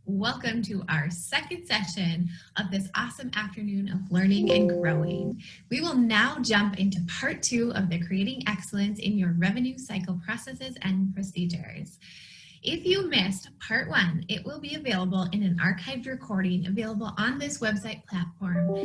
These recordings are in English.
Welcome to our second session of this awesome afternoon of learning and growing. We will now jump into part 2 of the Creating Excellence in Your Revenue Cycle Processes and Procedures. If you missed part 1, it will be available in an archived recording available on this website platform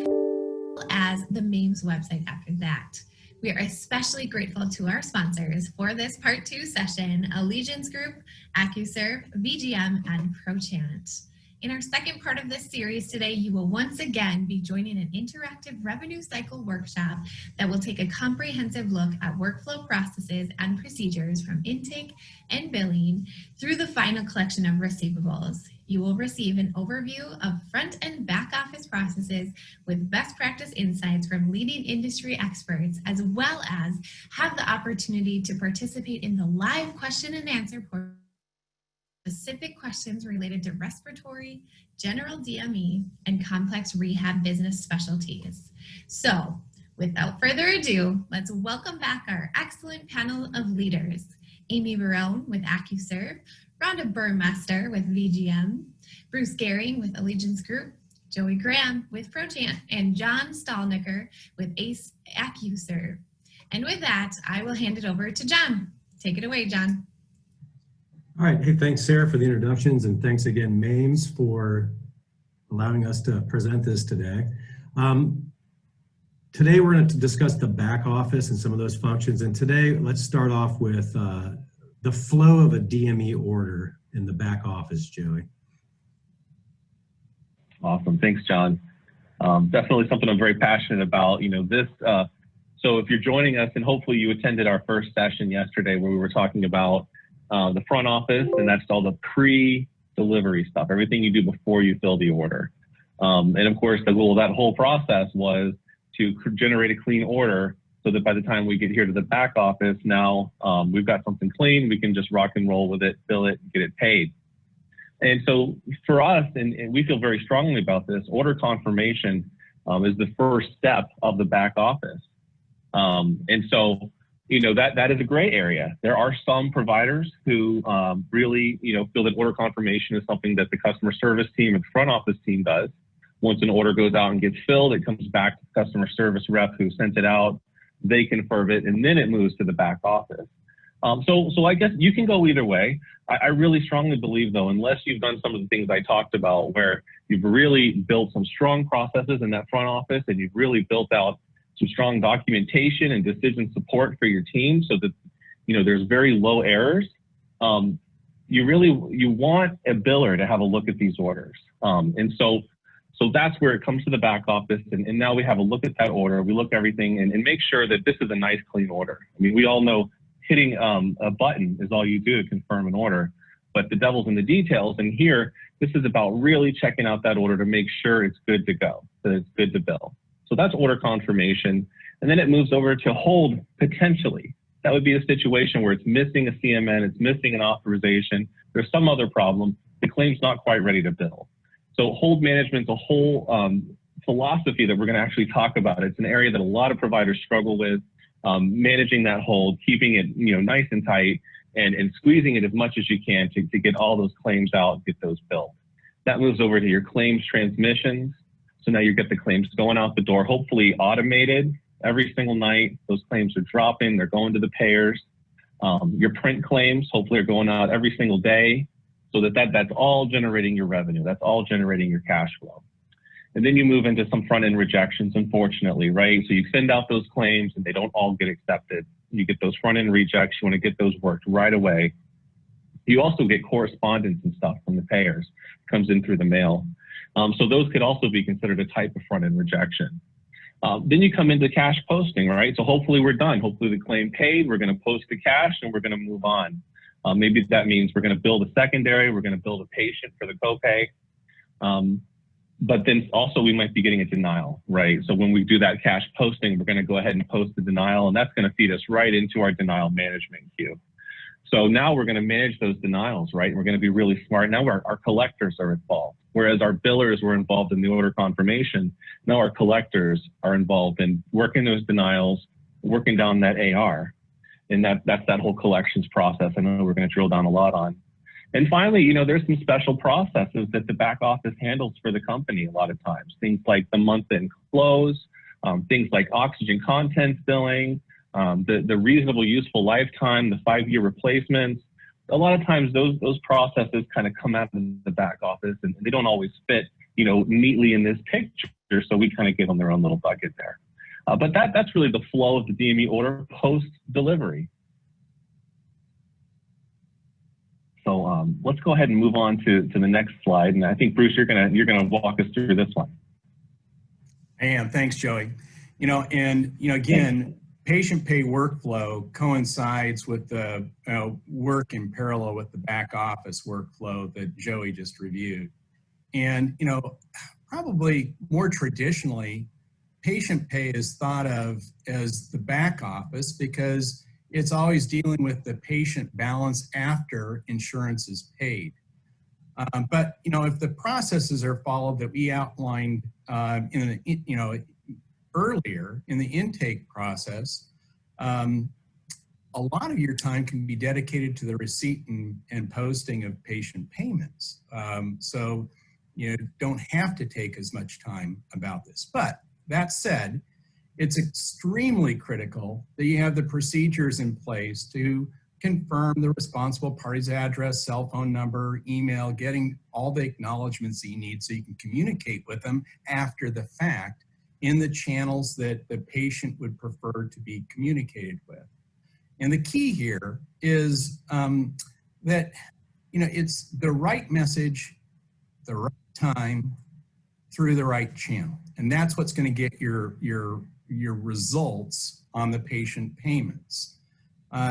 as the MAMES website after that. We are especially grateful to our sponsors for this part 2 session, Allegiance Group, AccuServe, VGM, and ProChant. In our second part of this series today, you will once again be joining an interactive revenue cycle workshop that will take a comprehensive look at workflow processes and procedures from intake and billing through the final collection of receivables. You will receive an overview of front and back office processes with best practice insights from leading industry experts, as well as have the opportunity to participate in the live question and answer portion. Specific questions related to respiratory, general DME, and complex rehab business specialties. So, without further ado, let's welcome back our excellent panel of leaders. Amie Barone with AccuServe, Ronda Buhrmester with VGM, Bruce Gehring with Allegiance Group, Joey Graham with ProChant, and John Stalnaker with AccuServe. And with that, I will hand it over to John. Take it away, John. All right. Hey, thanks, Sarah, for the introductions, and thanks again, MAMES, for allowing us to present this today. Today, we're going to discuss the back office and some of those functions. And today, let's start off with the flow of a DME order in the back office, Joey. Awesome. Thanks, John. Definitely something I'm very passionate about. You know, this, so if you're joining us, and hopefully you attended our first session yesterday where we were talking about the front office, and that's all the pre-delivery stuff, everything you do before you fill the order. And of course, the goal of that whole process was to generate a clean order so that by the time we get here to the back office, now we've got something clean, we can just rock and roll with it, fill it, get it paid. And so for us, and we feel very strongly about this, order confirmation is the first step of the back office. And so, you know, that is a gray area. There are some providers who really, you know, feel that order confirmation is something that the customer service team or the front office team does. Once an order goes out and gets filled, it comes back to the customer service rep who sent it out, they confirm it, and then it moves to the back office. So I guess you can go either way. I really strongly believe, though, unless you've done some of the things I talked about where you've really built some strong processes in that front office and you've really built out some strong documentation and decision support for your team so that, you know, there's very low errors. You want a biller to have a look at these orders. And so that's where it comes to the back office. And now we have a look at that order. We look at everything and make sure that this is a nice, clean order. I mean, we all know hitting a button is all you do to confirm an order, but the devil's in the details. And here, this is about really checking out that order to make sure it's good to go, that it's good to bill. So that's order confirmation. And then it moves over to hold potentially. That would be a situation where it's missing a CMN, it's missing an authorization, there's some other problem, the claim's not quite ready to bill. So hold management's a whole philosophy that we're going to actually talk about. It's an area that a lot of providers struggle with, managing that hold, keeping it, you know, nice and tight, and squeezing it as much as you can to get all those claims out, get those billed. That moves over to your claims transmissions. So now you get the claims going out the door, hopefully automated every single night. Those claims are dropping, they're going to the payers. Your print claims, hopefully, are going out every single day so that's all generating your revenue. That's all generating your cash flow. And then you move into some front-end rejections, unfortunately, right? So you send out those claims and they don't all get accepted. You get those front-end rejects. You want to get those worked right away. You also get correspondence and stuff from the payers. It comes in through the mail. So those could also be considered a type of front-end rejection. Then you come into cash posting, right? So hopefully we're done. Hopefully the claim paid, we're going to post the cash and we're going to move on. Maybe that means we're going to build a secondary, we're going to build a patient for the copay. But then also we might be getting a denial, right? So when we do that cash posting, we're going to go ahead and post the denial, and that's going to feed us right into our denial management queue. So now we're going to manage those denials, right? We're going to be really smart. Now our collectors are involved. Whereas our billers were involved in the order confirmation, now our collectors are involved in working those denials, working down that AR. And that's that whole collections process I know we're going to drill down a lot on. And finally, there's some special processes that the back office handles for the company a lot of times. Things like the month-end close, things like oxygen contents billing, the reasonable useful lifetime, the 5-year replacements. A lot of times those processes kind of come out of the back office, and they don't always fit, neatly in this picture. So we kind of give them their own little bucket there. But that's really the flow of the DME order post-delivery. So let's go ahead and move on to the next slide. And I think, Bruce, you're gonna walk us through this one. I am. Thanks, Joey. Again, patient pay workflow coincides with the work in parallel with the back office workflow that Joey just reviewed. And, probably more traditionally, patient pay is thought of as the back office because it's always dealing with the patient balance after insurance is paid. But, if the processes are followed that we outlined earlier in the intake process, a lot of your time can be dedicated to the receipt and posting of patient payments. So you don't have to take as much time about this. But that said, it's extremely critical that you have the procedures in place to confirm the responsible party's address, cell phone number, email, getting all the acknowledgments that you need so you can communicate with them after the fact in the channels that the patient would prefer to be communicated with. And the key here is that, it's the right message, the right time, through the right channel. And that's what's going to get your results on the patient payments.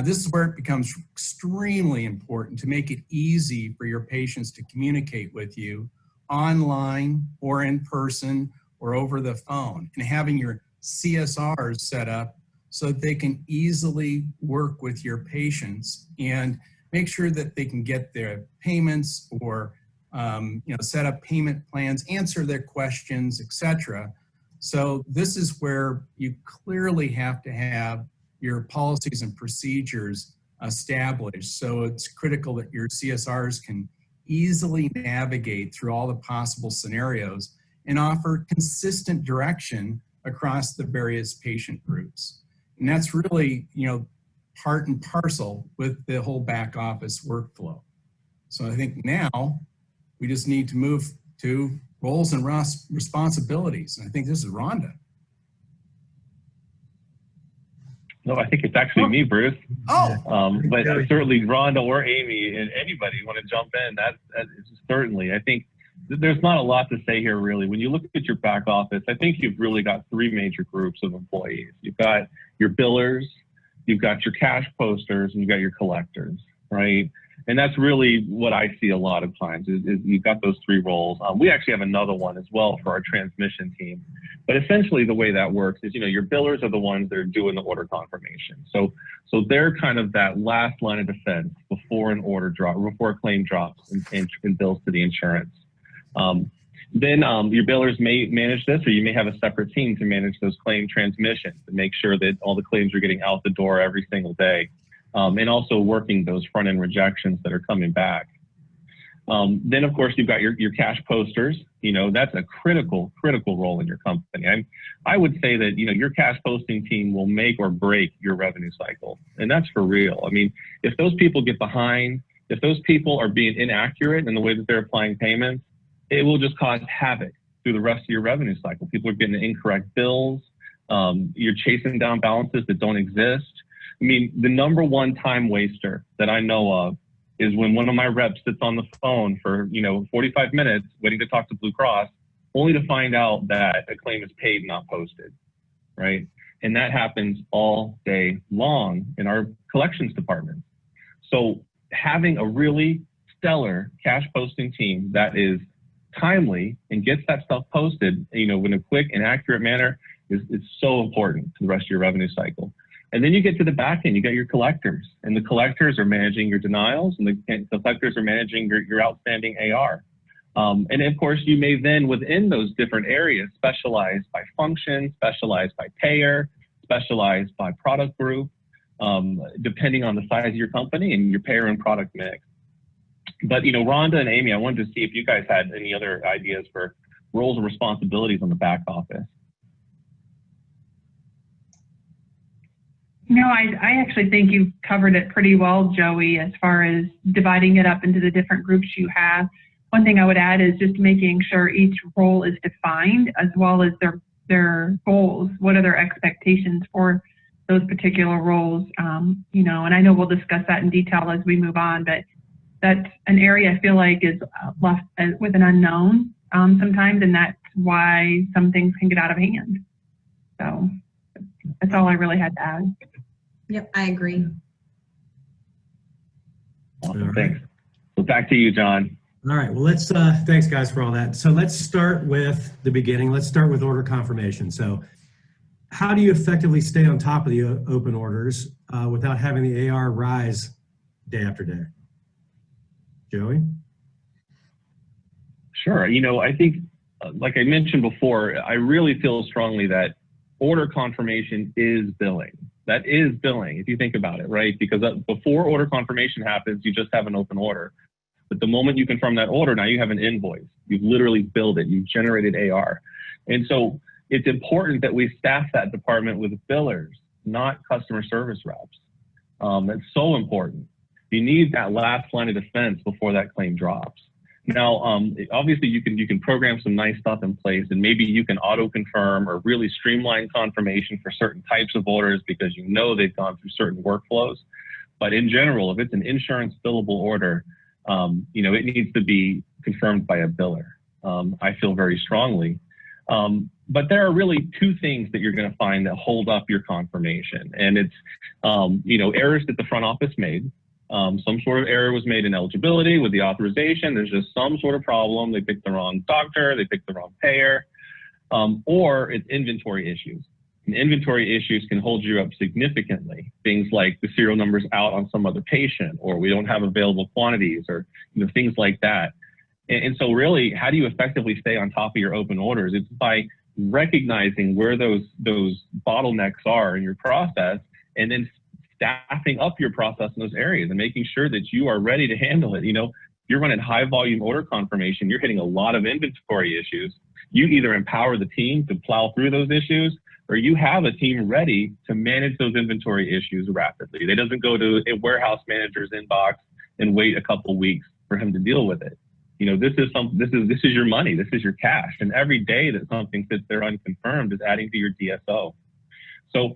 This is where it becomes extremely important to make it easy for your patients to communicate with you online or in person or over the phone, and having your CSRs set up so that they can easily work with your patients and make sure that they can get their payments or set up payment plans, answer their questions, etc. So this is where you clearly have to have your policies and procedures established. So it's critical that your CSRs can easily navigate through all the possible scenarios and offer consistent direction across the various patient groups. And that's really, part and parcel with the whole back office workflow. So I think now we just need to move to roles and responsibilities. And I think this is Rhonda. No, I think it's actually me, Bruce. Oh. But certainly Rhonda or Amie and anybody want to jump in, that is certainly. I think there's not a lot to say here, really. When you look at your back office, I think you've really got 3 major groups of employees. You've got your billers, you've got your cash posters, and you've got your collectors, right? And that's really what I see a lot of times is you've got those 3 roles. We actually have another one as well for our transmission team. But essentially the way that works is, your billers are the ones that are doing the order confirmation. So they're kind of that last line of defense before an order drop, before a claim drops and bills to the insurance. Then your billers may manage this, or you may have a separate team to manage those claim transmissions and make sure that all the claims are getting out the door every single day. And also working those front-end rejections that are coming back. Then, of course, you've got your cash posters. That's a critical role in your company. I would say that, your cash posting team will make or break your revenue cycle. And that's for real. I mean, if those people get behind, if those people are being inaccurate in the way that they're applying payments, it will just cause havoc through the rest of your revenue cycle. People are getting incorrect bills. You're chasing down balances that don't exist. I mean, the number one time waster that I know of is when one of my reps sits on the phone for, 45 minutes waiting to talk to Blue Cross, only to find out that a claim is paid, not posted, right? And that happens all day long in our collections department. So having a really stellar cash posting team that is timely and gets that stuff posted, in a quick and accurate manner is so important to the rest of your revenue cycle. And then you get to the back end, you got your collectors, and the collectors are managing your denials, and the collectors are managing your outstanding AR. And of course, you may then, within those different areas, specialize by function, specialize by payer, specialize by product group, depending on the size of your company and your payer and product mix. But, you know, Rhonda and Amie, I wanted to see if you guys had any other ideas for roles and responsibilities on the back office. No, I actually think you've covered it pretty well, Joey, as far as dividing it up into the different groups you have. One thing I would add is just making sure each role is defined, as well as their goals. What are their expectations for those particular roles? You know, and I know we'll discuss that in detail as we move on, but that's an area I feel like is left with an unknown sometimes, and that's why some things can get out of hand. So that's all I really had to add. Yep, I agree. Awesome, All right. thanks. So back to you, John. All right, well, let's, thanks guys for all that. So let's start with the beginning. Let's start with order confirmation. So how do you effectively stay on top of the open orders without having the AR rise day after day? Joey? Sure. You know, I think, like I mentioned before, I really feel strongly that order confirmation is billing. That is billing, if you think about it, right? Because before order confirmation happens, you just have an open order. But the moment you confirm that order, now you have an invoice. You've literally billed it. You've generated AR. And so it's important that we staff that department with billers, not customer service reps. That's so important. You need that last line of defense before that claim drops. Now, obviously you can program some nice stuff in place, and maybe you can auto confirm or really streamline confirmation for certain types of orders because you know they've gone through certain workflows. But in general, if it's an insurance billable order, you know, it needs to be confirmed by a biller. I feel very strongly. But there are really two things that you're going to find that hold up your confirmation. And it's, you know, errors that the front office made. Some sort of error was made in eligibility with the authorization. There's just some sort of problem. They picked the wrong doctor. They picked the wrong payer. Or it's inventory issues. And inventory issues can hold you up significantly. Things like the serial number's out on some other patient, or we don't have available quantities, or you know, things like that. And so really, how do you effectively stay on top of your open orders? It's by recognizing where those bottlenecks are in your process, and then staffing up your process in those areas and making sure that you are ready to handle it. You know, you're running high volume order confirmation, you're hitting a lot of inventory issues. You either empower the team to plow through those issues, or you have a team ready to manage those inventory issues rapidly. It doesn't go to a warehouse manager's inbox and wait a couple weeks for him to deal with it. You know, this is your money, this is your cash, and every day that something sits there unconfirmed is adding to your DSO. So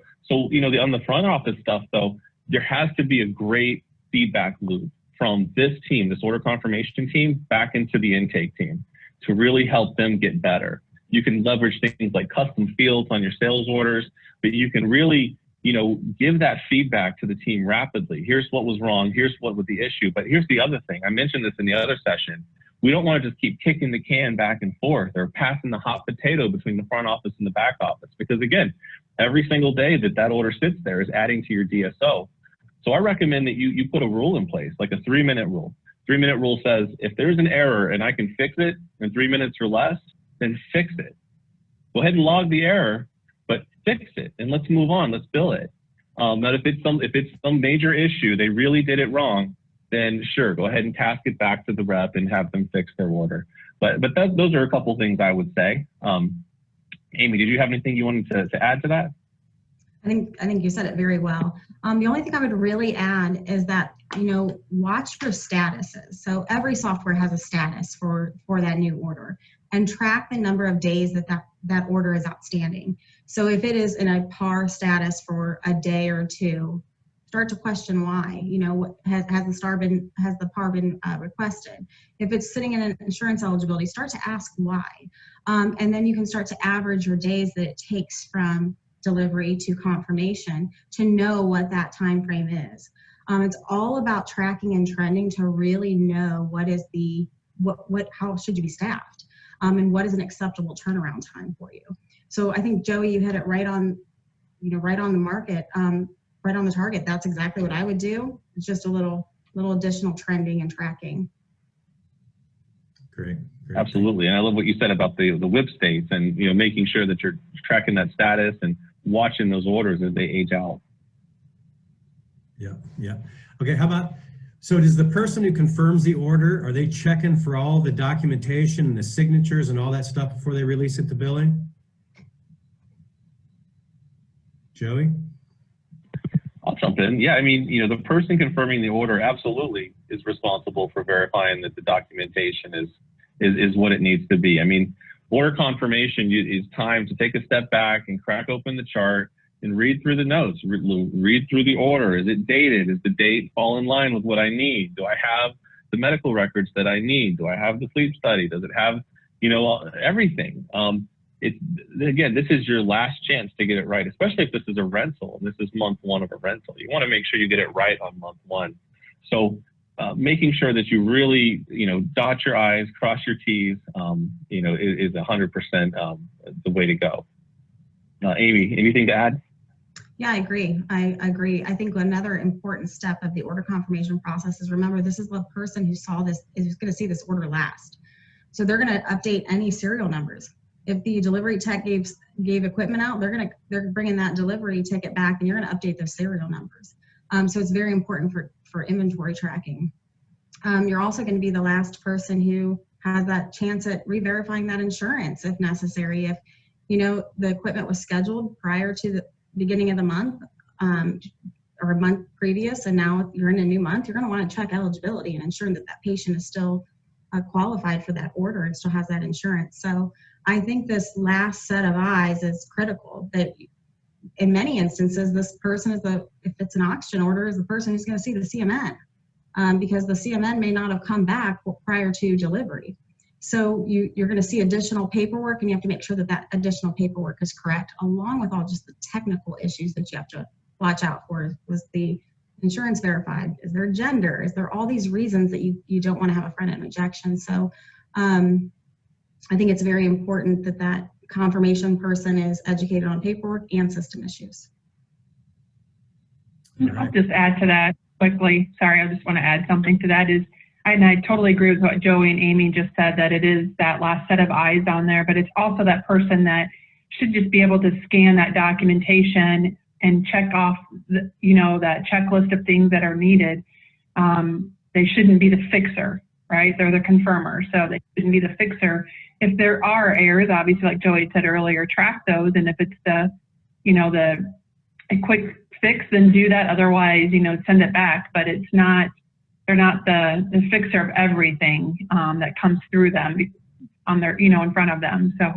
you know, on the front office stuff though, there has to be a great feedback loop from this team, this order confirmation team, back into the intake team to really help them get better. You can leverage things like custom fields on your sales orders, but you can really, you know, give that feedback to the team rapidly. Here's what was wrong. Here's what was the issue. But here's the other thing. I mentioned this in the other session. We don't want to just keep kicking the can back and forth or passing the hot potato between the front office and the back office. Because again, every single day that order sits there is adding to your DSO. So I recommend that you put a rule in place, like a 3-minute rule. 3-minute rule says, if there's an error and I can fix it in 3 minutes or less, then fix it. Go ahead and log the error, but fix it and let's move on. Let's bill it. Now, if it's some major issue, they really did it wrong, then sure, go ahead and task it back to the rep and have them fix their order. But those are a couple things I would say. Amie, did you have anything you wanted to add to that? I think you said it very well. The only thing I would really add is that, you know, watch for statuses. So every software has a status for that new order, and track the number of days that order is outstanding. So if it is in a par status for a day or two, start to question why. You know, has the par been requested? If it's sitting in an insurance eligibility, start to ask why, and then you can start to average your days that it takes from delivery to confirmation to know what that time frame is. It's all about tracking and trending to really know what is how should you be staffed, and what is an acceptable turnaround time for you. So I think, Joey, you hit it right on, you know, right on the market, right on the target. That's exactly what I would do. It's just a little additional trending and tracking. Great. Absolutely. And I love what you said about the whip states and, you know, making sure that you're tracking that status and watching those orders as they age out. Yeah. Okay. How about, So does the person who confirms the order, are they checking for all the documentation and the signatures and all that stuff before they release it to billing? Joey? I'll jump in. Yeah, I mean, you know, the person confirming the order absolutely is responsible for verifying that the documentation is what it needs to be. I mean, order confirmation is time to take a step back and crack open the chart and read through the notes, read through the order. Is it dated? Is the date fall in line with what I need? Do I have the medical records that I need? Do I have the sleep study? Does it have, you know, everything? Again, this is your last chance to get it right, especially if this is a rental and this is month one of a rental. You want to make sure you get it right on month one. So making sure that you really, you know, dot your I's, cross your T's, you know, is 100% the way to go. Amie, anything to add? Yeah, I agree. I agree. I think another important step of the order confirmation process is, remember, this is the person who saw this, is going to see this order last. So they're going to update any serial numbers. If the delivery tech gave equipment out, they're bringing that delivery ticket back, and you're going to update those serial numbers. So it's very important for inventory tracking. You're also going to be the last person who has that chance at re-verifying that insurance if necessary. If, you know, the equipment was scheduled prior to the beginning of the month or a month previous, and now you're in a new month, you're going to want to check eligibility and ensure that that patient is still qualified for that order and still has that insurance. So I think this last set of eyes is critical, that in many instances, this person is if it's an auction order, is the person who's going to see the CMN, because the CMN may not have come back prior to delivery. So you're going to see additional paperwork, and you have to make sure that that additional paperwork is correct, along with all just the technical issues that you have to watch out for. Was the insurance verified? Is there gender? Is there all these reasons that you don't want to have a front-end rejection? So I think it's very important that that confirmation person is educated on paperwork and system issues. I'll just add to that quickly. Sorry, I just want to add something to that. And I totally agree with what Joey and Amie just said, that it is that last set of eyes on there, but it's also that person that should just be able to scan that documentation and check off, you know, that checklist of things that are needed. They shouldn't be the fixer, right? They're the confirmer, so they shouldn't be the fixer. If there are errors, obviously, like Joey said earlier, track those, and if it's a quick fix, then do that. Otherwise, you know, send it back. But it's not. They're not the fixer of everything that comes through them on their, you know, in front of them. So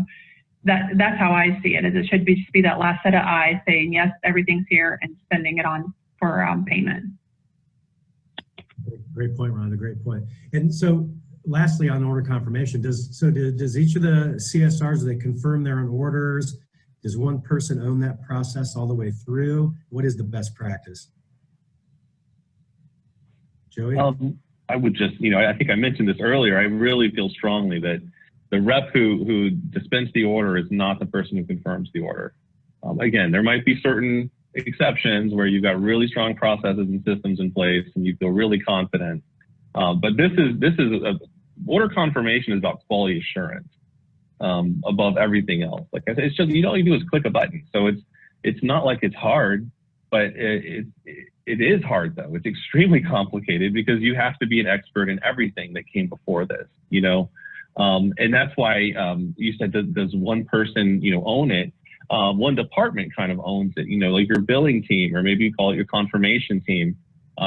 that's how I see it. Is it should just be that last set of eyes saying yes, everything's here, and sending it on for payment. Great point, Rhonda. Great point. And so, lastly, on order confirmation, does each of the CSRs, do they confirm their own orders? Does one person own that process all the way through? What is the best practice? Joey? I would just, you know, I think I mentioned this earlier. I really feel strongly that the rep who dispensed the order is not the person who confirms the order. Again, there might be certain exceptions where you've got really strong processes and systems in place and you feel really confident. But order confirmation is about quality assurance above everything else. Like I said, it's just, all you do is click a button. So it's not like it's hard, but it is hard though. It's extremely complicated because you have to be an expert in everything that came before this, you know? And that's why you said, does one person, you know, own it? One department kind of owns it, you know, like your billing team, or maybe you call it your confirmation team.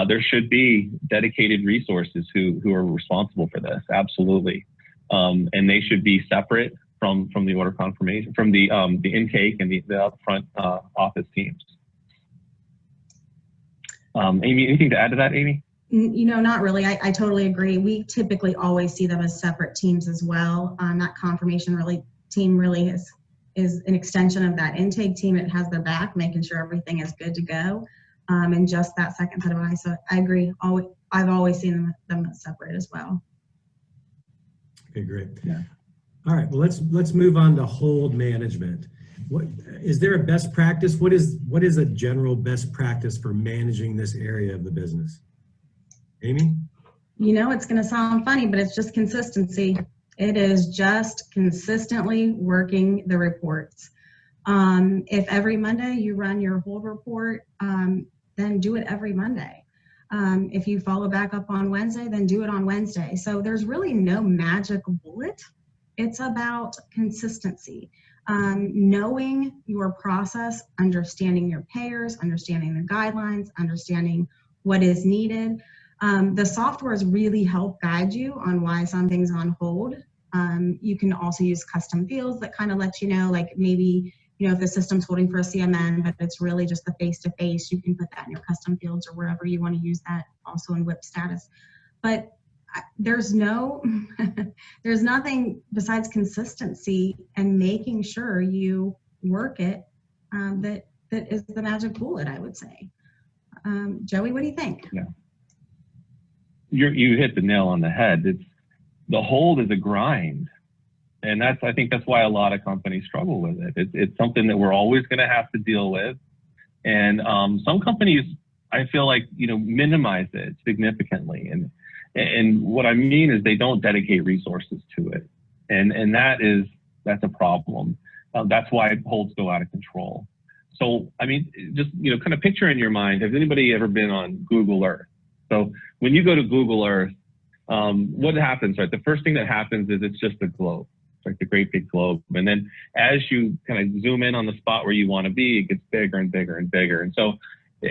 There should be dedicated resources who are responsible for this, absolutely. And they should be separate from the order confirmation, from the intake and the upfront office teams. Amie, anything to add to that, Amie? You know, not really. I totally agree. We typically always see them as separate teams as well. That confirmation team really is an extension of that intake team. It has their back, making sure everything is good to go. And just that second set of eyes. So I agree. I've always seen them separate as well. Okay, great. Yeah. All right. Well, let's move on to hold management. What is there a best practice? What is a general best practice for managing this area of the business? Amie? You know, it's going to sound funny, but it's just consistency. It is just consistently working the reports. If every Monday you run your hold report, then do it every Monday. If you follow back up on Wednesday, then do it on Wednesday. So there's really no magic bullet. It's about consistency. Knowing your process, understanding your payers, understanding the guidelines, understanding what is needed. The softwares really help guide you on why something's on hold. You can also use custom fields that kind of let you know, like maybe, you know, if the system's holding for a CMN, but it's really just the face-to-face, you can put that in your custom fields or wherever you want to use that, also in WIP status. But there's nothing besides consistency and making sure you work it that is the magic bullet, I would say. Joey, what do you think? Yeah. You hit the nail on the head. The hold is a grind. And I think that's why a lot of companies struggle with it. It's something that we're always going to have to deal with. And some companies, I feel like, you know, minimize it significantly. And what I mean is they don't dedicate resources to it. And that's a problem. That's why holds go out of control. So, I mean, just, you know, kind of picture in your mind, has anybody ever been on Google Earth? So when you go to Google Earth, what happens, right? The first thing that happens is it's just a globe. It's like the great big globe. And then as you kind of zoom in on the spot where you want to be, it gets bigger and bigger and bigger. And so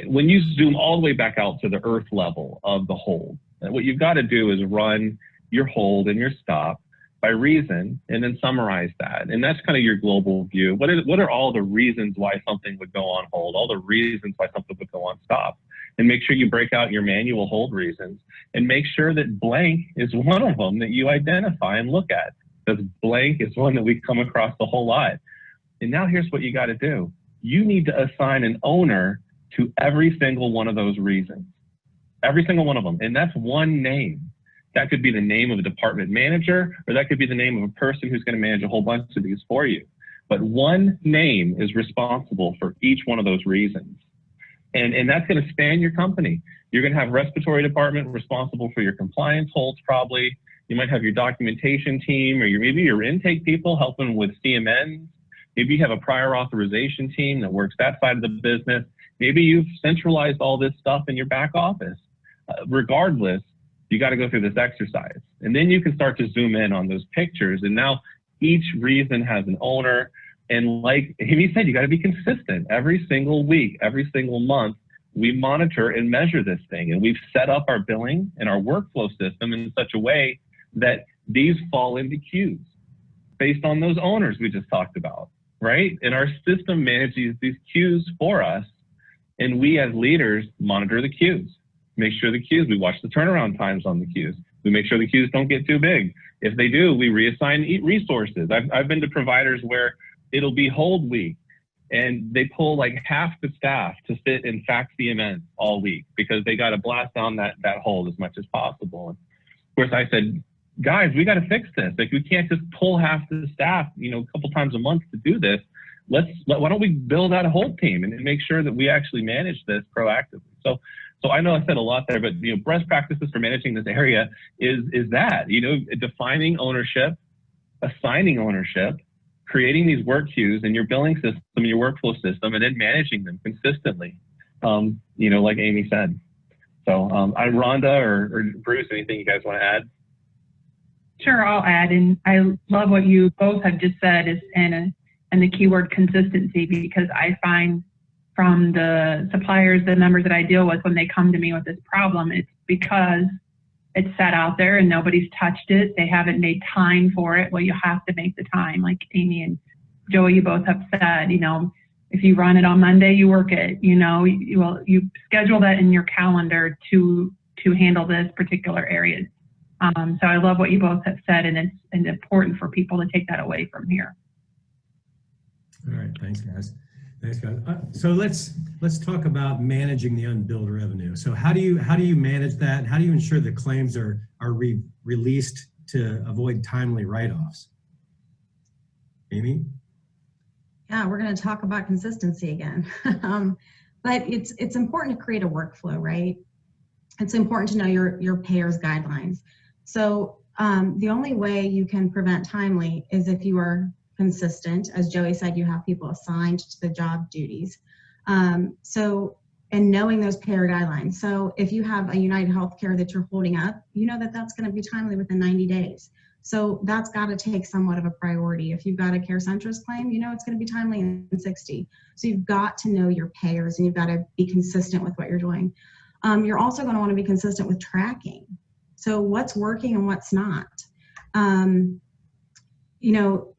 when you zoom all the way back out to the Earth level of the hold, what you've got to do is run your hold and your stop by reason and then summarize that. And that's kind of your global view. What are all the reasons why something would go on hold, all the reasons why something would go on stop? And make sure you break out your manual hold reasons and make sure that blank is one of them that you identify and look at. Because blank is one that we come across a whole lot. And now here's what you got to do. You need to assign an owner to every single one of those reasons. Every single one of them. And that's one name. That could be the name of a department manager, or that could be the name of a person who's going to manage a whole bunch of these for you. But one name is responsible for each one of those reasons. And that's going to span your company. You're going to have respiratory department responsible for your compliance holds probably. You might have your documentation team, or maybe your intake people helping with CMNs. Maybe you have a prior authorization team that works that side of the business. Maybe you've centralized all this stuff in your back office. Regardless, you got to go through this exercise. And then you can start to zoom in on those pictures. And now each reason has an owner. And like Amie said, you got to be consistent. Every single week, every single month, we monitor and measure this thing. And we've set up our billing and our workflow system in such a way that these fall into queues based on those owners we just talked about, right? And our system manages these queues for us. And we as leaders monitor the queues, make sure the queues, we watch the turnaround times on the queues. We make sure the queues don't get too big. If they do, we reassign resources. I've been to providers where it'll be hold week and they pull like half the staff to sit and fax CMN all week because they got to blast down that hold as much as possible. And of course I said, guys, we got to fix this. Like we can't just pull half the staff, you know, a couple times a month to do this. Why don't we build out a whole team and make sure that we actually manage this proactively? So I know I said a lot there, but you know, best practices for managing this area is that, you know, defining ownership, assigning ownership, creating these work queues in your billing system, and your workflow system, and then managing them consistently. You know, like Amie said. So Rhonda or Bruce, anything you guys want to add? Sure, I'll add, and I love what you both have just said and the keyword consistency, because I find from the suppliers, the members that I deal with, when they come to me with this problem, it's because it's set out there and nobody's touched it. They haven't made time for it. Well, you have to make the time, like Amie and Joey, you both have said. You know, if you run it on Monday, you work it. You know, you schedule that in your calendar to handle this particular area. So I love what you both have said, and it's important for people to take that away from here. All right, thanks guys. So let's talk about managing the unbilled revenue. So how do you manage that? How do you ensure the claims are released to avoid timely write-offs? Amie? Yeah, we're going to talk about consistency again. But it's important to create a workflow, right? It's important to know your payer's guidelines. So the only way you can prevent timely is if you are consistent. As Joey said, you have people assigned to the job duties. So and knowing those payer guidelines. So if you have a United Healthcare that you're holding up, you know that that's going to be timely within 90 days. So that's got to take somewhat of a priority. If you've got a CareCentrus claim, you know it's going to be timely in 60. So you've got to know your payers, and you've got to be consistent with what you're doing. You're also going to want to be consistent with tracking. So what's working and what's not. You know,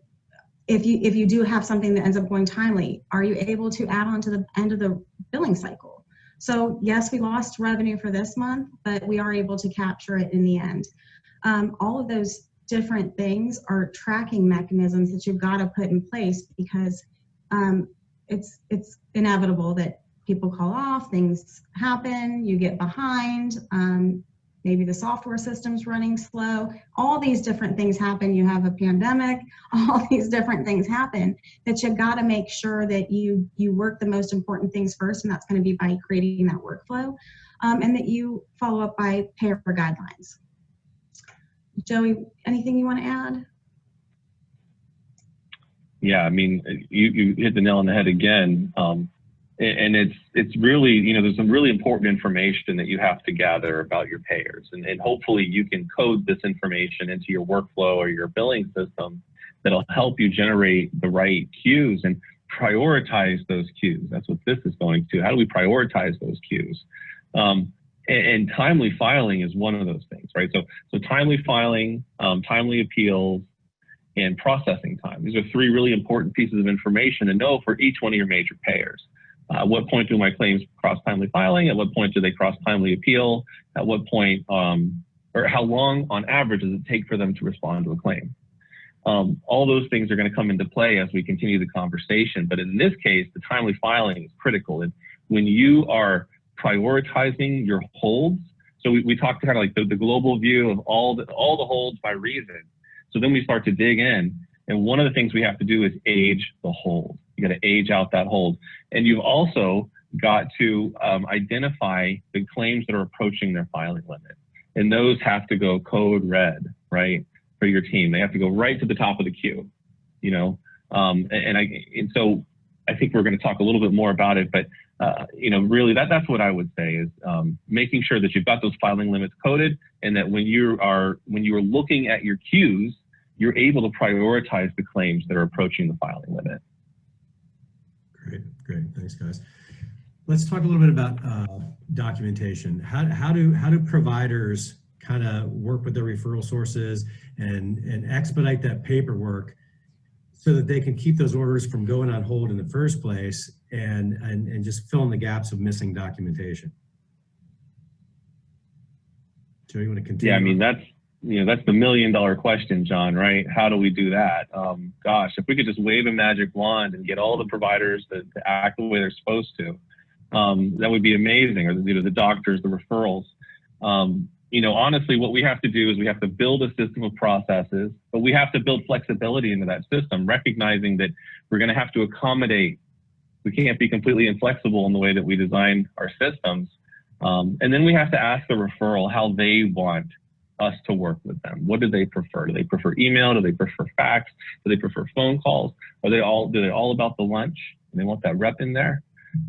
if you do have something that ends up going timely, are you able to add on to the end of the billing cycle? So yes, we lost revenue for this month, but we are able to capture it in the end. All of those different things are tracking mechanisms that you've got to put in place, because it's inevitable that people call off, things happen, you get behind, maybe the software system's running slow. All these different things happen. You have a pandemic, all these different things happen that you've got to make sure that you work the most important things first, and that's going to be by creating that workflow, and that you follow up by payer guidelines. Joey, anything you want to add? Yeah, I mean, you hit the nail on the head again. And it's really, you know, there's some really important information that you have to gather about your payers. And hopefully you can code this information into your workflow or your billing system that'll help you generate the right queues and prioritize those queues. That's what this is going to. How do we prioritize those queues? And timely filing is one of those things, right? So timely filing, timely appeals, and processing time. These are three really important pieces of information to know for each one of your major payers. At what point do my claims cross timely filing? At what point do they cross timely appeal? At what point, or how long on average does it take for them to respond to a claim? All those things are going to come into play as we continue the conversation. But in this case, the timely filing is critical. And when you are prioritizing your holds, so we talked kind of like the global view of all the holds by reason. So then we start to dig in. And one of the things we have to do is age the hold. You got to age out that hold. And you've also got to identify the claims that are approaching their filing limit. And those have to go code red, right, for your team. They have to go right to the top of the queue, you know. And so I think we're going to talk a little bit more about it, but you know, really that's what I would say is making sure that you've got those filing limits coded, and that when you are looking at your queues, you're able to prioritize the claims that are approaching the filing limit. Great. Thanks, guys. Let's talk a little bit about documentation. How do providers kind of work with their referral sources and expedite that paperwork so that they can keep those orders from going on hold in the first place and just fill in the gaps of missing documentation? Joe, you want to continue? Yeah, I mean, that's the $1 million question, John, right? How do we do that? Gosh, if we could just wave a magic wand and get all the providers to act the way they're supposed to, that would be amazing. Or the doctors, the referrals. You know, honestly, what we have to do is we have to build a system of processes, but we have to build flexibility into that system, recognizing that we're going to have to accommodate. We can't be completely inflexible in the way that we design our systems. And then we have to ask the referral how they want us to work with them. What do they prefer? Do they prefer email? Do they prefer fax? Do they prefer phone calls? Do they all about the lunch? And they want that rep in there?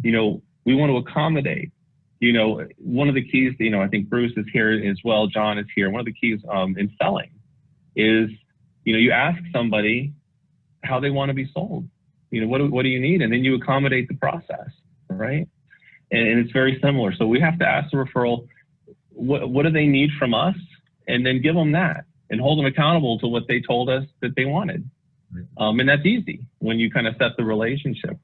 You know, we want to accommodate. You know, one of the keys, you know, I think Bruce is here as well, John is here. One of the keys in selling is, you know, you ask somebody how they want to be sold. You know, what do you need? And then you accommodate the process, right? And it's very similar. So we have to ask the referral, what do they need from us? And then give them that and hold them accountable to what they told us that they wanted. And that's easy when you kind of set the relationship.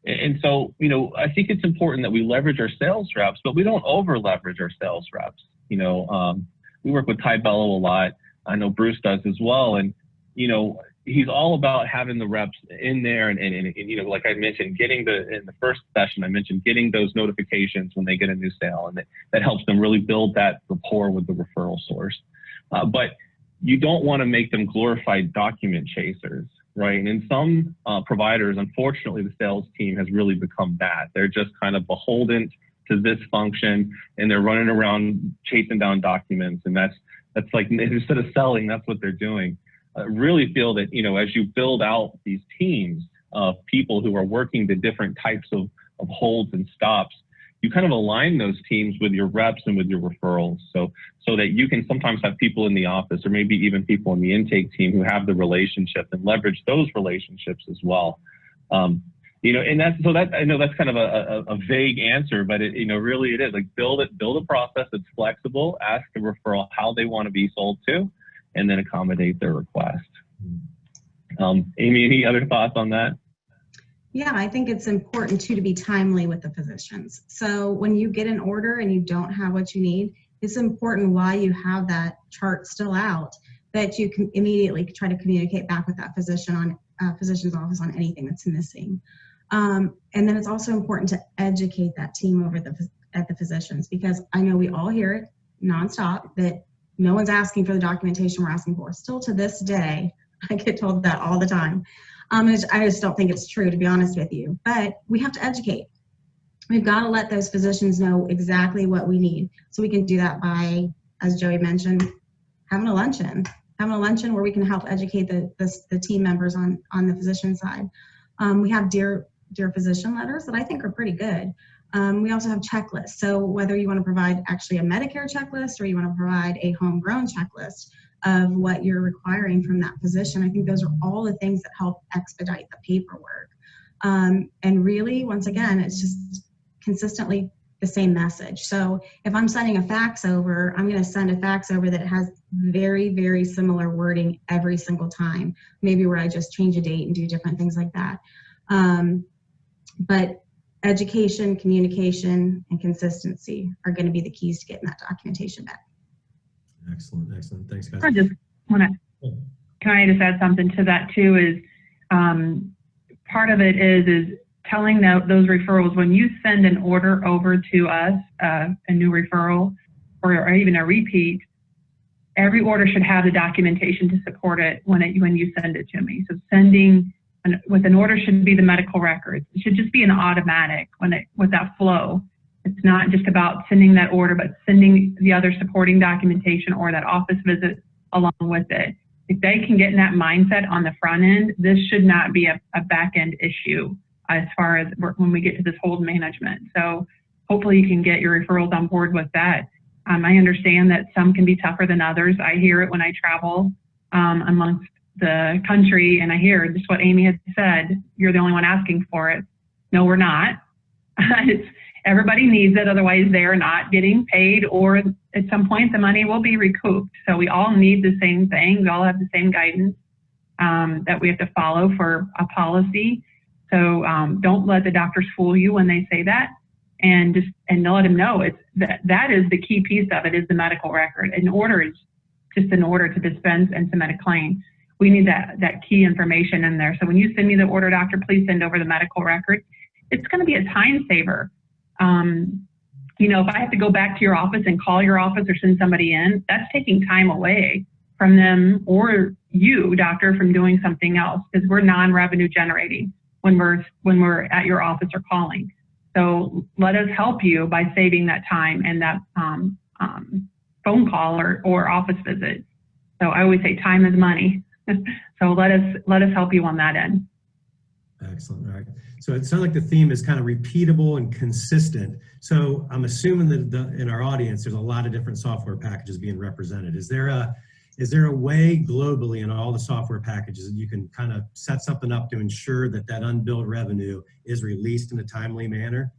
And so, you know, I think it's important that we leverage our sales reps, but we don't over leverage our sales reps. You know, we work with Ty Bello a lot. I know Bruce does as well. And, you know, he's all about having the reps in there and you know, like I mentioned, in the first session, I mentioned getting those notifications when they get a new sale, and that helps them really build that rapport with the referral source. But you don't want to make them glorified document chasers, right? And in some providers, unfortunately, the sales team has really become that. They're just kind of beholden to this function, and they're running around chasing down documents, and that's like, instead of selling, that's what they're doing. I really feel that, you know, as you build out these teams of people who are working the different types of holds and stops, you kind of align those teams with your reps and with your referrals, so that you can sometimes have people in the office or maybe even people in the intake team who have the relationship and leverage those relationships as well. You know, and that's, so that, I know that's kind of a vague answer, but it, you know, really it is like build a process that's flexible, ask the referral how they want to be sold to, and then accommodate their request. Amie, any other thoughts on that? Yeah, I think it's important too to be timely with the physicians. So when you get an order and you don't have what you need, it's important while you have that chart still out that you can immediately try to communicate back with that physician on physician's office on anything that's missing. And then it's also important to educate that team over at the physicians, because I know we all hear it nonstop that no one's asking for the documentation we're asking for. Still to this day, I get told that all the time. I just don't think it's true, to be honest with you. But we have to educate. We've got to let those physicians know exactly what we need. So we can do that by, as Joey mentioned, having a luncheon where we can help educate the team members on the physician side. We have Dear Physician letters that I think are pretty good. We also have checklists. So whether you want to provide actually a Medicare checklist or you want to provide a homegrown checklist of what you're requiring from that physician, I think those are all the things that help expedite the paperwork. And really, once again, it's just consistently the same message. So if I'm sending a fax over, I'm going to send a fax over that has very, very similar wording every single time, maybe where I just change a date and do different things like that. But education, communication, and consistency are going to be the keys to getting that documentation back. Excellent. Thanks, guys. I just want to, can I just add something to that too, is part of it is telling those referrals, when you send an order over to us, a new referral or even a repeat, every order should have the documentation to support it when you send it to me. So sending with an order should be the medical records. It should just be an automatic with that flow. It's not just about sending that order, but sending the other supporting documentation or that office visit along with it. If they can get in that mindset on the front end, this should not be a back end issue as far as when we get to this hold management. So hopefully you can get your referrals on board with that. I understand that some can be tougher than others. I hear it when I travel amongst the country, and I hear just what Amie had said, you're the only one asking for it. No, we're not. Everybody needs it, otherwise they're not getting paid, or at some point the money will be recouped. So we all need the same thing. We all have the same guidance that we have to follow for a policy. So don't let the doctors fool you when they say that, and let them know that is the key piece of it, is the medical record. An order is just an order to dispense and submit a claim. We need that key information in there. So when you send me the order, doctor, please send over the medical record. It's going to be a time saver. You know, if I have to go back to your office and call your office or send somebody in, that's taking time away from them or you, doctor, from doing something else, because we're non-revenue generating when we're at your office or calling. So let us help you by saving that time and that phone call or office visit. So I always say time is money. So let us help you on that end. Excellent. All right. So it sounds like the theme is kind of repeatable and consistent. So I'm assuming that in our audience, there's a lot of different software packages being represented. Is there a way globally in all the software packages that you can kind of set something up to ensure that unbilled revenue is released in a timely manner?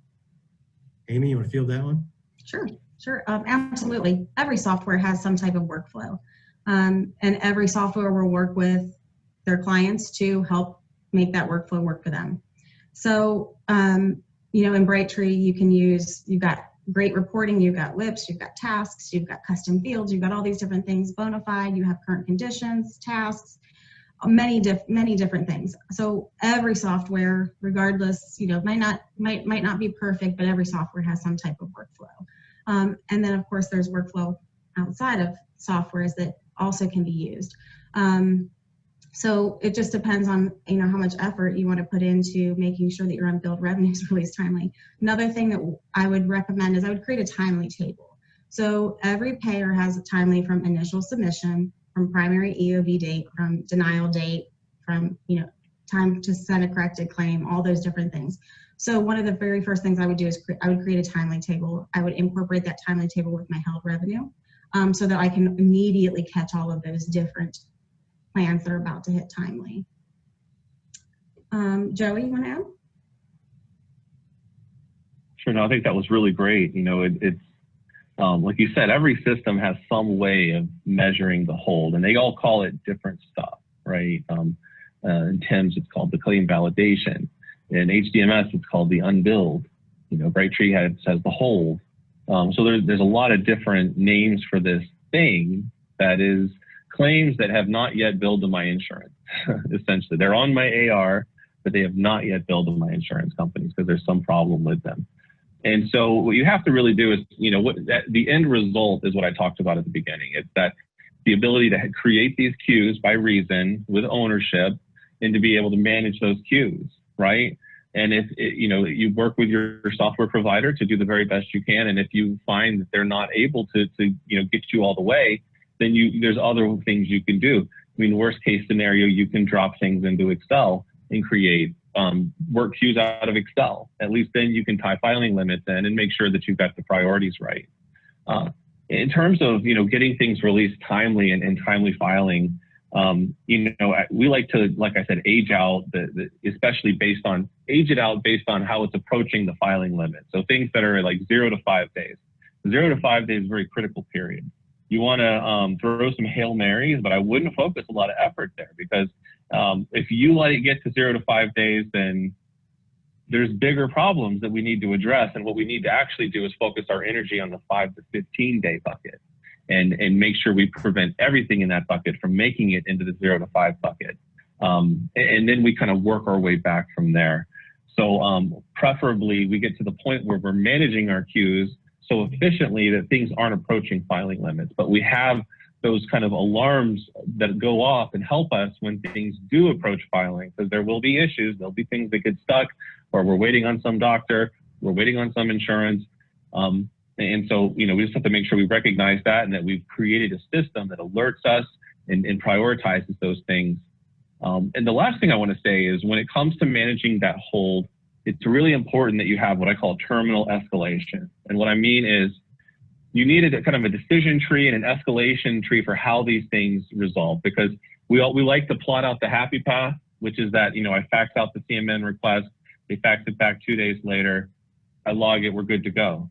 Amie, you want to field that one? Sure. Absolutely. Every software has some type of workflow. And every software will work with their clients to help make that workflow work for them. So, you know, in Brightree, you've got great reporting, you've got LIPS, you've got tasks, you've got custom fields, you've got all these different things, bona fide, you have current conditions, tasks, many different things. So every software, regardless, you know, might not be perfect, but every software has some type of workflow. And then of course there's workflow outside of softwares that also can be used. So it just depends on, you know, how much effort you want to put into making sure that your unbilled revenue is released timely. Another thing that I would recommend is I would create a timely table. So every payer has a timely from initial submission, from primary EOB date, from denial date, from, you know, time to send a corrected claim, all those different things. So one of the very first things I would do is I would create a timely table. I would incorporate that timely table with my held revenue so that I can immediately catch all of those different plans that are about to hit timely. Joey, you want to add? Sure. No, I think that was really great. You know, it's like you said, every system has some way of measuring the hold, and they all call it different stuff, right? In TIMS, it's called the claim validation. In HDMS, it's called the Unbilled. You know, Brightree says the hold. So there's a lot of different names for this thing that is claims that have not yet billed to my insurance. Essentially, they're on my AR, but they have not yet billed to my insurance companies because there's some problem with them. And so what you have to really do is, you know, the end result is what I talked about at the beginning. It's that the ability to create these queues by reason with ownership and to be able to manage those queues, right? And if you know, you work with your software provider to do the very best you can, and if you find that they're not able to you know, get you all the way, then there's other things you can do. I mean, worst case scenario, you can drop things into Excel and create work queues out of Excel. At least then you can tie filing limits in and make sure that you've got the priorities right. In terms of, you know, getting things released timely and timely filing, you know, we like to, like I said, age out, especially age it out based on how it's approaching the filing limit. So things that are like 0 to 5 days. 0 to 5 days is a very critical period. You want to throw some Hail Marys, but I wouldn't focus a lot of effort there, because if you let it get to 0 to 5 days, then there's bigger problems that we need to address. And what we need to actually do is focus our energy on the 5 to 15 day bucket and make sure we prevent everything in that bucket from making it into the 0 to 5 bucket. And then we kind of work our way back from there. So preferably we get to the point where we're managing our queues so efficiently that things aren't approaching filing limits, but we have those kind of alarms that go off and help us when things do approach filing, because there will be issues. There'll be things that get stuck, or we're waiting on some doctor, we're waiting on some insurance. And so, you know, we just have to make sure we recognize that and that we've created a system that alerts us and prioritizes those things. And the last thing I want to say is, when it comes to managing that hold, it's really important that you have what I call terminal escalation. And what I mean is, you need a kind of a decision tree and an escalation tree for how these things resolve, because we like to plot out the happy path, which is that, you know, I fax out the CMN request, they fax it back 2 days later, I log it, we're good to go.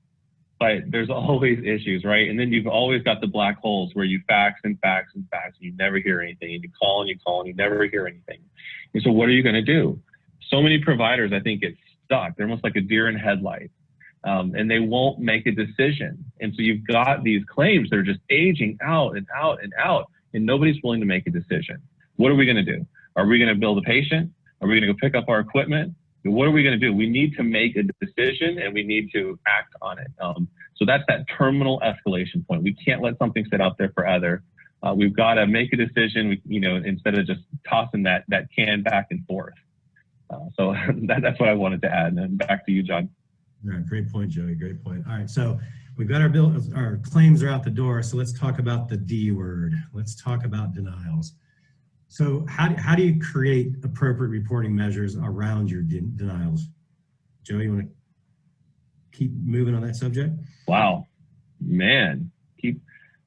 But there's always issues, right? And then you've always got the black holes where you fax and fax and fax, and you never hear anything, and you call and you call and you never hear anything. And so what are you going to do? So many providers, I think, get stuck. They're almost like a deer in headlights. And they won't make a decision. And so you've got these claims that are just aging out and out and out, and nobody's willing to make a decision. What are we going to do? Are we going to bill the patient? Are we going to go pick up our equipment? What are we going to do? We need to make a decision, and we need to act on it. So that's that terminal escalation point. We can't let something sit out there forever. We've got to make a decision, you know, instead of just tossing that can back and forth. So that's what I wanted to add. And back to you, John. All right, great point, Joey. Great point. All right, so we've got our claims are out the door. So let's talk about the D word. Let's talk about denials. So how do you create appropriate reporting measures around your denials? Joey, you want to keep moving on that subject? Wow, man, keep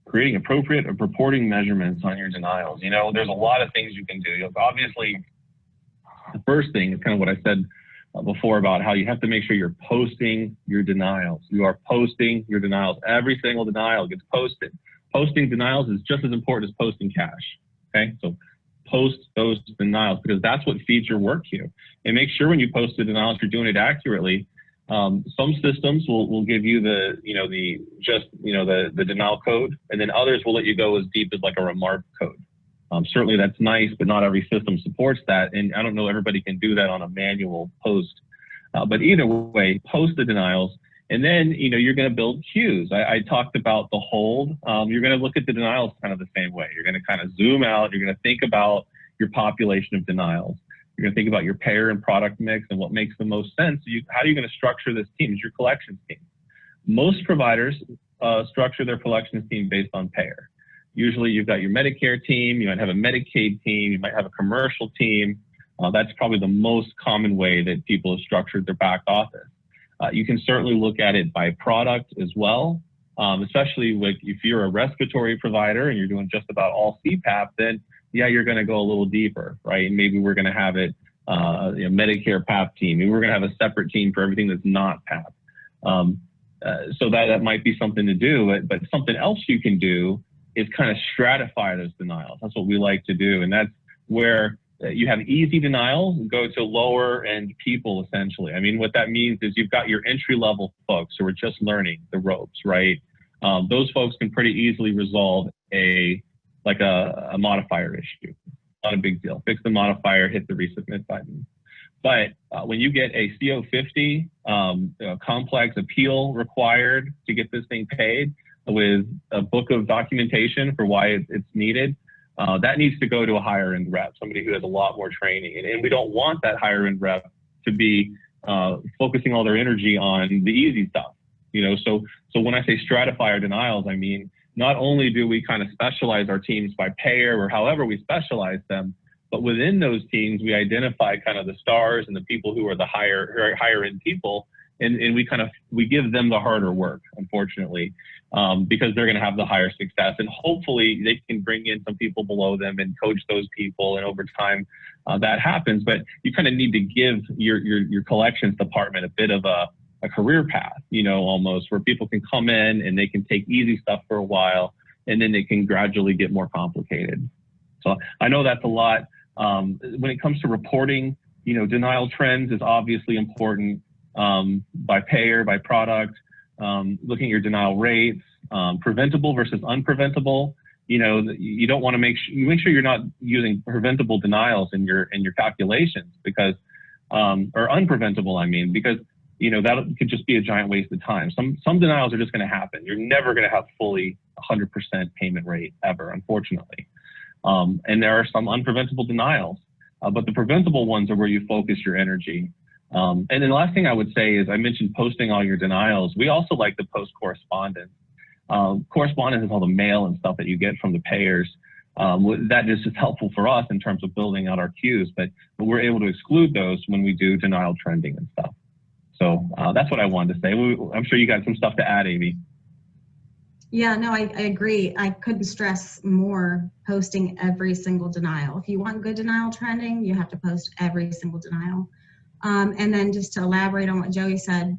creating appropriate reporting measurements on your denials. You know, there's a lot of things you can do. Obviously, the first thing is kind of what I said before about how you have to make sure you're posting your denials. You are posting your denials. Every single denial gets posted. Posting denials is just as important as posting cash. Okay, so post those denials, because that's what feeds your work queue. And make sure when you post the denials, you're doing it accurately. Some systems will give you the denial code, and then others will let you go as deep as like a remark code. Certainly that's nice, but not every system supports that. And I don't know everybody can do that on a manual post. But either way, post the denials. And then, you know, you're going to build queues. I talked about the hold. You're going to look at the denials kind of the same way. You're going to kind of zoom out. You're going to think about your population of denials. You're going to think about your payer and product mix and what makes the most sense. How are you going to structure this team? Is your collections team? Most providers structure their collections team based on payer. Usually you've got your Medicare team, you might have a Medicaid team, you might have a commercial team. That's probably the most common way that people have structured their back office. You can certainly look at it by product as well, especially if you're a respiratory provider and you're doing just about all CPAP, then yeah, you're going to go a little deeper, right? And maybe we're going to have it, Medicare PAP team. Maybe we're going to have a separate team for everything that's not PAP. So that might be something to do, but something else you can do is kind of stratify those denials. That's what we like to do. And that's where you have easy denials, go to lower end people, essentially. I mean, what that means is you've got your entry level folks who are just learning the ropes, right? Those folks can pretty easily resolve a modifier issue. Not a big deal. Fix the modifier, hit the resubmit button. But when you get a CO50 complex appeal required to get this thing paid with a book of documentation for why it's needed, that needs to go to a higher end rep, somebody who has a lot more training. And we don't want that higher end rep to be focusing all their energy on the easy stuff. So when I say stratify our denials, I mean, not only do we kind of specialize our teams by payer or however we specialize them, but within those teams, we identify kind of the stars and the people who are the higher end people. And we give them the harder work, unfortunately, because they're going to have the higher success. And hopefully they can bring in some people below them and coach those people. And over time that happens. But you kind of need to give your collections department a bit of a career path, almost, where people can come in and they can take easy stuff for a while and then they can gradually get more complicated. So I know that's a lot. When it comes to reporting, denial trends is obviously important. By payer, by product, looking at your denial rates, preventable versus unpreventable. You don't want to make sure you're not using preventable denials in your calculations because, or unpreventable, I mean, because that could just be a giant waste of time. Some denials are just going to happen. You're never going to have fully 100% payment rate ever, unfortunately. And there are some unpreventable denials, but the preventable ones are where you focus your energy. And then the last thing I would say is I mentioned posting all your denials. We also like to post correspondence. Correspondence is all the mail and stuff that you get from the payers. That is just helpful for us in terms of building out our queues, but we're able to exclude those when we do denial trending and stuff. So that's what I wanted to say. I'm sure you got some stuff to add, Amie. Yeah, no, I agree. I couldn't stress more posting every single denial. If you want good denial trending, you have to post every single denial. And then just to elaborate on what Joey said,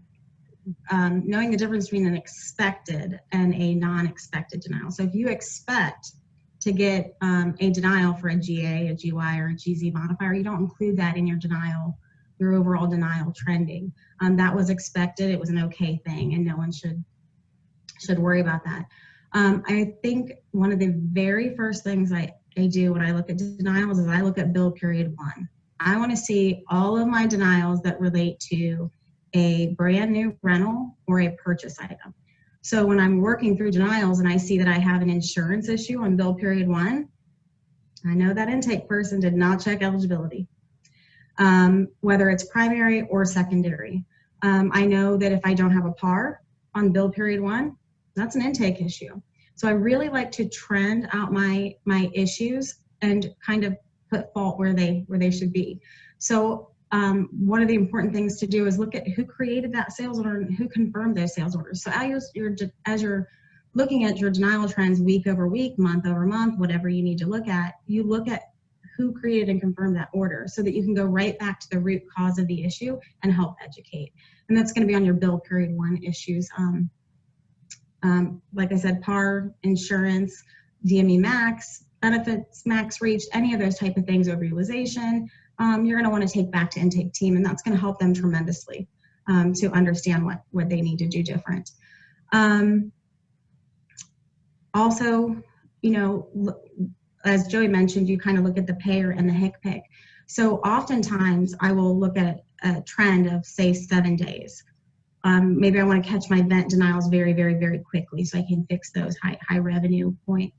knowing the difference between an expected and a non-expected denial. So if you expect to get a denial for a GA, a GY, or a GZ modifier, you don't include that in your denial, your overall denial trending. That was expected. It was an okay thing, and no one should worry about that. I think one of the very first things I do when I look at denials is I look at bill period 1. I want to see all of my denials that relate to a brand new rental or a purchase item. So when I'm working through denials and I see that I have an insurance issue on bill period 1, I know that intake person did not check eligibility, whether it's primary or secondary. I know that if I don't have a PAR on bill period 1, that's an intake issue. So I really like to trend out my issues and kind of put fault where they should be. So one of the important things to do is look at who created that sales order and who confirmed those sales orders. So as you're looking at your denial trends week over week, month over month, whatever you need to look at, you look at who created and confirmed that order so that you can go right back to the root cause of the issue and help educate. And that's going to be on your bill period 1 issues. Like I said, PAR, insurance, DME max, benefits max reach, any of those type of things, overutilization, you're going to want to take back to intake team, and that's going to help them tremendously to understand what they need to do different. Also, as Joey mentioned, you kind of look at the payer and the HCPCS. So oftentimes I will look at a trend of, say, 7 days. Maybe I want to catch my vent denials very, very, very quickly so I can fix those high revenue point.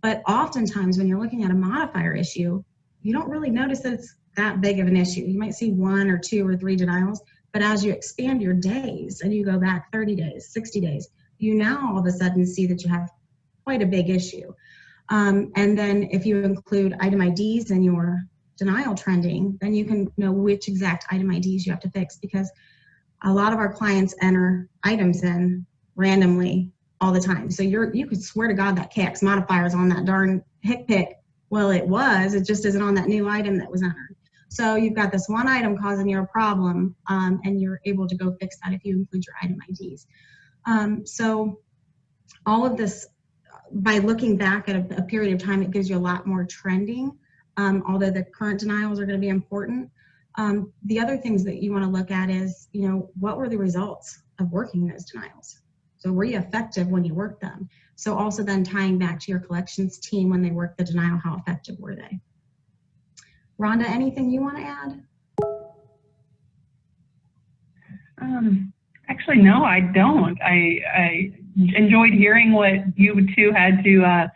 But oftentimes when you're looking at a modifier issue, you don't really notice that it's that big of an issue. You might see 1 or 2 or 3 denials, but as you expand your days and you go back 30 days, 60 days, you now all of a sudden see that you have quite a big issue. And then if you include item IDs in your denial trending, then you can know which exact item IDs you have to fix, because a lot of our clients enter items in randomly all the time. So you could swear to God that KX modifier is on that darn HCPC. Well, it just isn't on that new item that was entered. So you've got this one item causing you a problem, and you're able to go fix that if you include your item IDs. So all of this, by looking back at a period of time, it gives you a lot more trending, although the current denials are going to be important. The other things that you want to look at is, what were the results of working those denials? So were you effective when you worked them? So also then tying back to your collections team when they worked the denial, how effective were they? Rhonda, anything you want to add? Actually, no, I don't. I enjoyed hearing what you two had to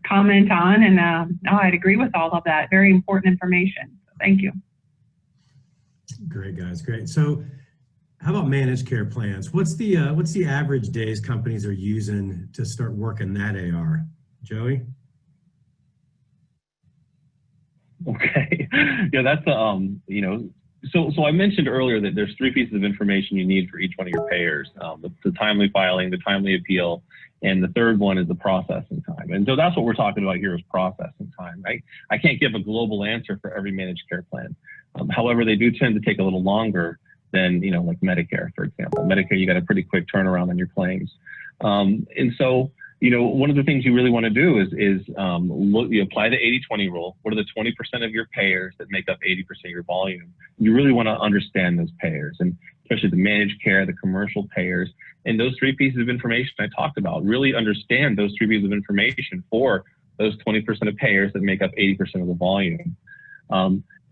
comment on, and no, I'd agree with all of that. Very important information. Thank you. Great, guys, great. So how about managed care plans? What's the average days companies are using to start working that AR? Joey? Okay. Yeah, that's so I mentioned earlier that there's 3 pieces of information you need for each one of your payers: the timely filing, the timely appeal, and the third one is the processing time. And so that's what we're talking about here, is processing time. I can't give a global answer for every managed care plan. However, they do tend to take a little longer than, like Medicare, for example. Medicare, you got a pretty quick turnaround on your claims. And so, one of the things you really want to do is you apply the 80-20 rule. What are the 20% of your payers that make up 80% of your volume? You really want to understand those payers, and especially the managed care, the commercial payers, and those 3 pieces of information I talked about. Really understand those 3 pieces of information for those 20% of payers that make up 80% of the volume.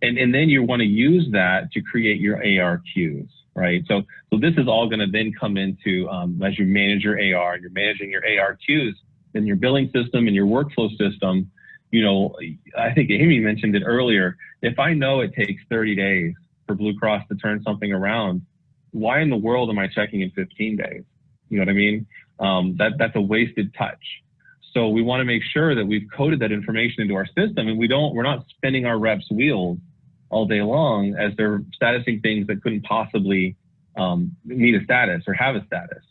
And then you want to use that to create your ARQs, right? So this is all going to then come into, as you manage your AR, and you're managing your ARQs in your billing system and your workflow system. I think Amie mentioned it earlier. If I know it takes 30 days for Blue Cross to turn something around, why in the world am I checking in 15 days? You know what I mean? That's a wasted touch. So we want to make sure that we've coded that information into our system, and we're not spinning our reps' wheels all day long as they're statusing things that couldn't possibly need a status or have a status.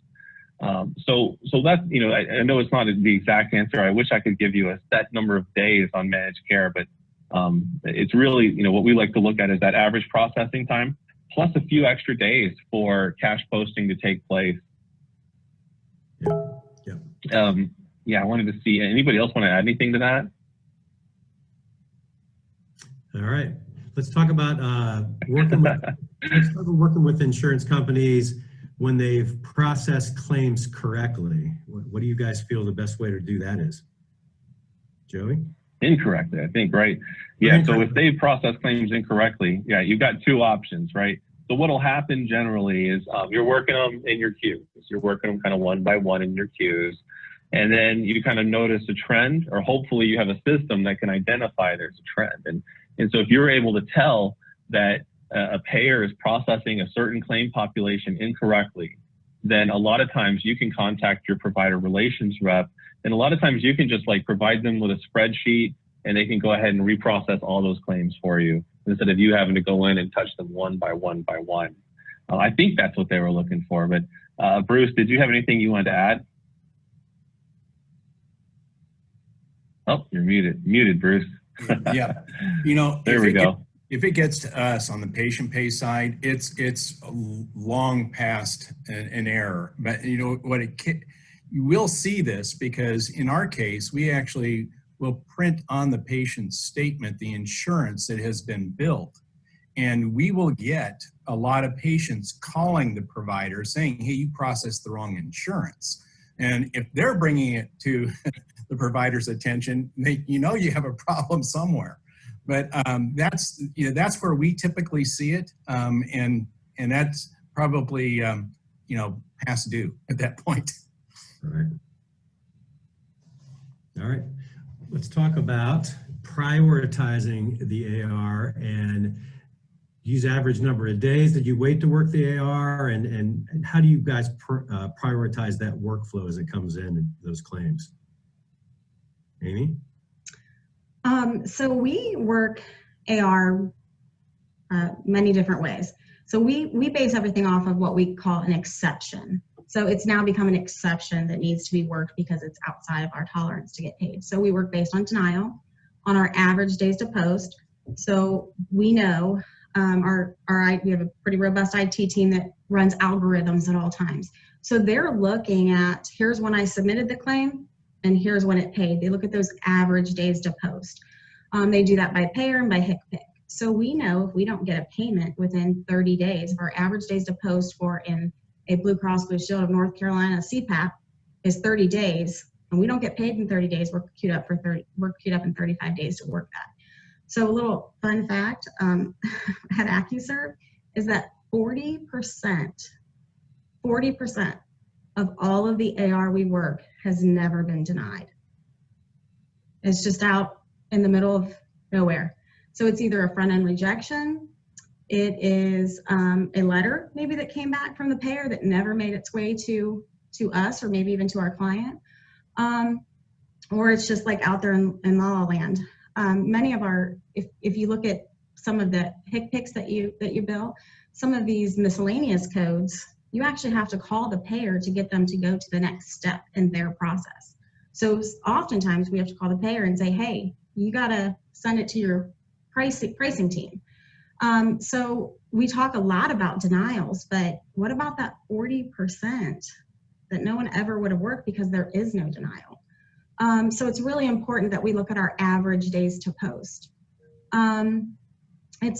So that's, I know it's not the exact answer. I wish I could give you a set number of days on managed care, but it's really, what we like to look at is that average processing time plus a few extra days for cash posting to take place. Yeah, I wanted to see, anybody else want to add anything to that? All right. Let's talk about working with insurance companies when they've processed claims correctly. What do you guys feel the best way to do that is? Joey? Incorrectly, I think, right? Yeah, so if they process claims incorrectly, yeah, you've got 2 options, right? So what'll happen generally is you're working them in your queues. You're working them kind of one by one in your queues. And then you kind of notice a trend, or hopefully you have a system that can identify there's a trend. And so if you're able to tell that a payer is processing a certain claim population incorrectly, then a lot of times you can contact your provider relations rep, and a lot of times you can just provide them with a spreadsheet, and they can go ahead and reprocess all those claims for you instead of you having to go in and touch them one by one by one. I think that's what they were looking for. But Bruce, did you have anything you wanted to add? Oh, you're muted. Muted, Bruce. Yeah. There we go. If it gets to us on the patient pay side, it's long past an error. But you will see this, because in our case, we actually will print on the patient's statement the insurance that has been billed. And we will get a lot of patients calling the provider saying, hey, you processed the wrong insurance. And if they're bringing it to the provider's attention, you have a problem somewhere. But that's where we typically see it, and that's probably past due at that point. All right. Let's talk about prioritizing the AR and use average number of days that you wait to work the AR, and how do you guys prioritize that workflow as it comes in those claims? Amie? So we work AR many different ways. So we base everything off of what we call an exception. So it's now become an exception that needs to be worked because it's outside of our tolerance to get paid. So we work based on denial, on our average days to post. So we know we have a pretty robust IT team that runs algorithms at all times. So they're looking at, here's when I submitted the claim and here's when it paid. They look at those average days to post. They do that by payer and by HCPCS. So we know if we don't get a payment within 30 days, if our average days to post for in a Blue Cross Blue Shield of North Carolina CPAP is 30 days, and we don't get paid in 30 days, we're queued up in 35 days to work that. So a little fun fact at AccuServe is that 40% of all of the AR we work has never been denied. It's just out in the middle of nowhere. So it's either a front-end rejection, it is a letter maybe that came back from the payer that never made its way to us or maybe even to our client, or it's just like out there in La La Land. Many of our, if you look at some of the HCPCS that you bill, some of these miscellaneous codes, you actually have to call the payer to get them to go to the next step in their process. So oftentimes we have to call the payer and say, hey, you gotta send it to your pricing team. So we talk a lot about denials, but what about that 40% that no one ever would have worked because there is no denial? So it's really important that we look at our average days to post.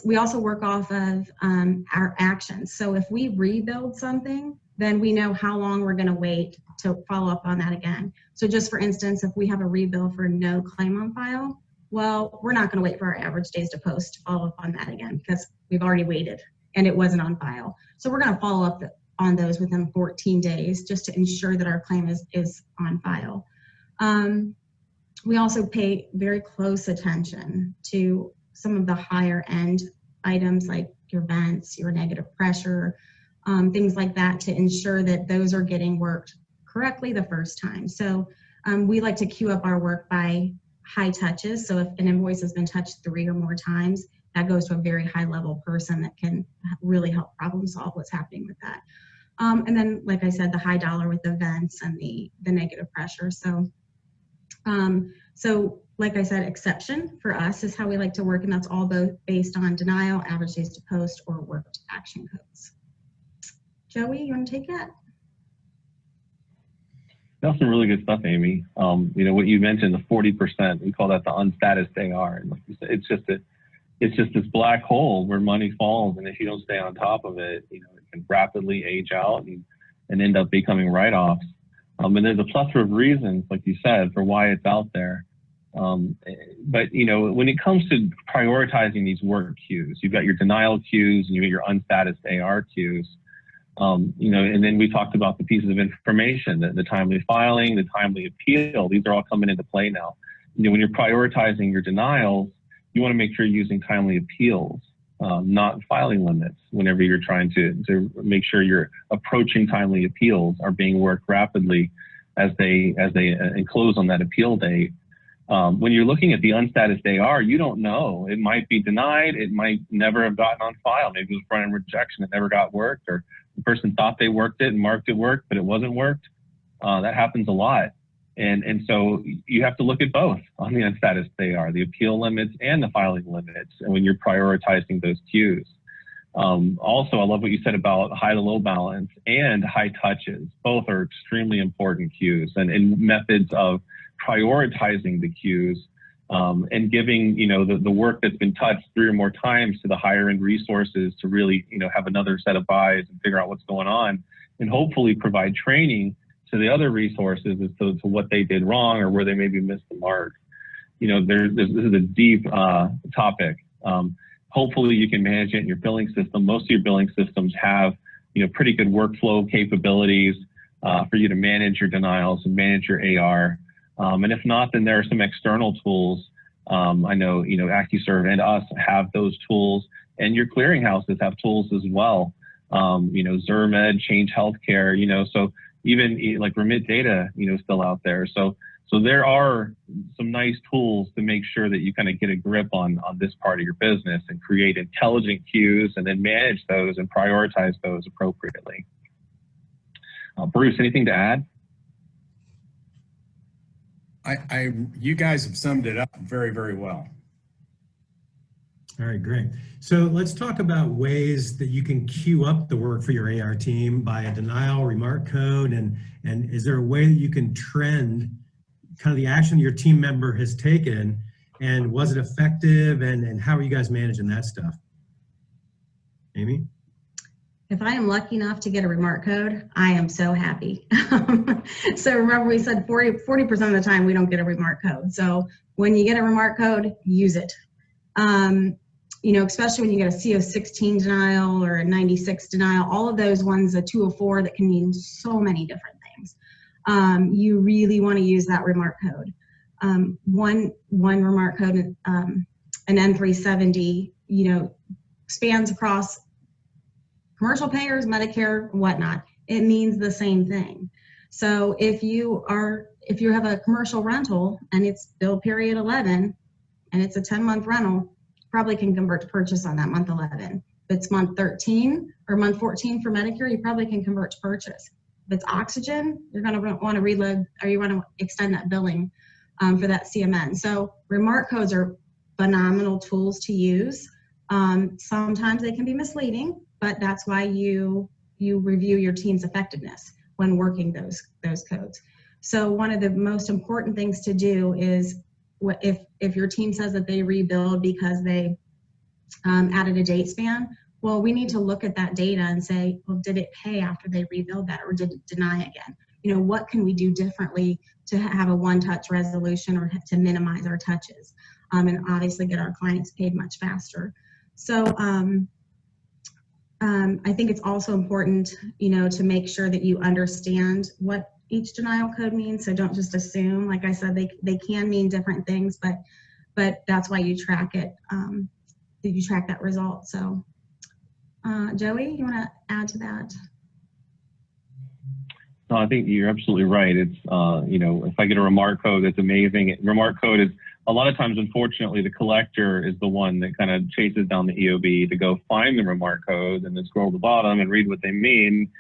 We also work off of our actions. So if we rebuild something, then we know how long we're gonna wait to follow up on that again. So just for instance, if we have a rebuild for no claim on file, well, we're not gonna wait for our average days to post to follow up on that again because we've already waited and it wasn't on file. So we're gonna follow up on those within 14 days just to ensure that our claim is on file. We also pay very close attention to some of the higher end items like your vents, your negative pressure, things like that to ensure that those are getting worked correctly the first time. So we like to queue up our work by high touches. So if an invoice has been touched 3 or more times, that goes to a very high level person that can really help problem solve what's happening with that. And then, like I said, the high dollar with the vents and the negative pressure. So, like I said, exception for us is how we like to work, and that's all both based on denial, average days to post, or worked action codes. Joey, you want to take that? That's some really good stuff, Amy. You know, what you mentioned, the 40%, we call that the unstatused AR. And like you said, it's just this black hole where money falls, and if you don't stay on top of it, you know, it can rapidly age out and end up becoming write-offs. And there's a plethora of reasons, like you said, for why it's out there. But, you know, when it comes to prioritizing these work queues, you've got your denial queues and you got your unstatused AR queues. You know, and then we talked about the pieces of information, the timely filing, the timely appeal. These are all coming into play now. You know, when you're prioritizing your denials, you want to make sure you're using timely appeals, not filing limits. Whenever you're trying to make sure you're approaching timely appeals are being worked rapidly as they close on that appeal date. When you're looking at the unstatused AR, you don't know. It might be denied. It might never have gotten on file. Maybe it was front-end rejection. It never got worked, or the person thought they worked it and marked it worked, but it wasn't worked. That happens a lot. And so you have to look at both on the unstatused AR, the appeal limits and the filing limits, and when you're prioritizing those queues. Also, I love what you said about high to low balance and high touches. Both are extremely important queues and methods of prioritizing the queues and giving, you know, the work that's been touched 3 or more times to the higher end resources to really, you know, have another set of eyes and figure out what's going on, and hopefully provide training to the other resources as to what they did wrong or where they maybe missed the mark. You know, this is a deep topic. Hopefully you can manage it in your billing system. Most of your billing systems have, you know, pretty good workflow capabilities for you to manage your denials and manage your AR. And if not, then there are some external tools. I know, you know, AccuServe and us have those tools, and your clearinghouses have tools as well. You know, ZerMed, Change Healthcare, you know, so even like Remit Data, you know, still out there. So So there are some nice tools to make sure that you kind of get a grip on this part of your business and create intelligent queues and then manage those and prioritize those appropriately. Bruce, anything to add? You guys have summed it up very, very well. All right, great. So let's talk about ways that you can queue up the work for your AR team by a denial remark code, and is there a way that you can trend kind of the action your team member has taken, and was it effective, and how are you guys managing that stuff? Amie? If I am lucky enough to get a remark code, I am so happy. So remember we said 40% of the time we don't get a remark code. So when you get a remark code, use it. You know, especially when you get a CO16 denial or a 96 denial, all of those ones, a 204, that can mean so many different things. You really want to use that remark code. One remark code, an N370, you know, spans across commercial payers, Medicare, whatnot. It means the same thing. So if you have a commercial rental and it's bill period 11 and it's a 10-month rental, probably can convert to purchase on that month 11. If it's month 13 or month 14 for Medicare, you probably can convert to purchase. If it's oxygen, you're going to want to reload, or you want to extend that billing for that CMN. So remark codes are phenomenal tools to use. Sometimes they can be misleading, but that's why you review your team's effectiveness when working those codes. So one of the most important things to do is, if your team says that they rebuild because they added a date span, well, we need to look at that data and say, well, did it pay after they rebuild that, or did it deny again? You know, what can we do differently to have a one-touch resolution or to minimize our touches, and obviously get our clients paid much faster. So I think it's also important, you know, to make sure that you understand what each denial code means. So don't just assume. Like I said, they can mean different things, but that's why you track it. You track that result. So Joey, you want to add to that? No, I think you're absolutely right. It's, you know, if I get a remark code, that's amazing. Remark code is, a lot of times, unfortunately, the collector is the one that kind of chases down the EOB to go find the remark code and then scroll to the bottom and read what they mean.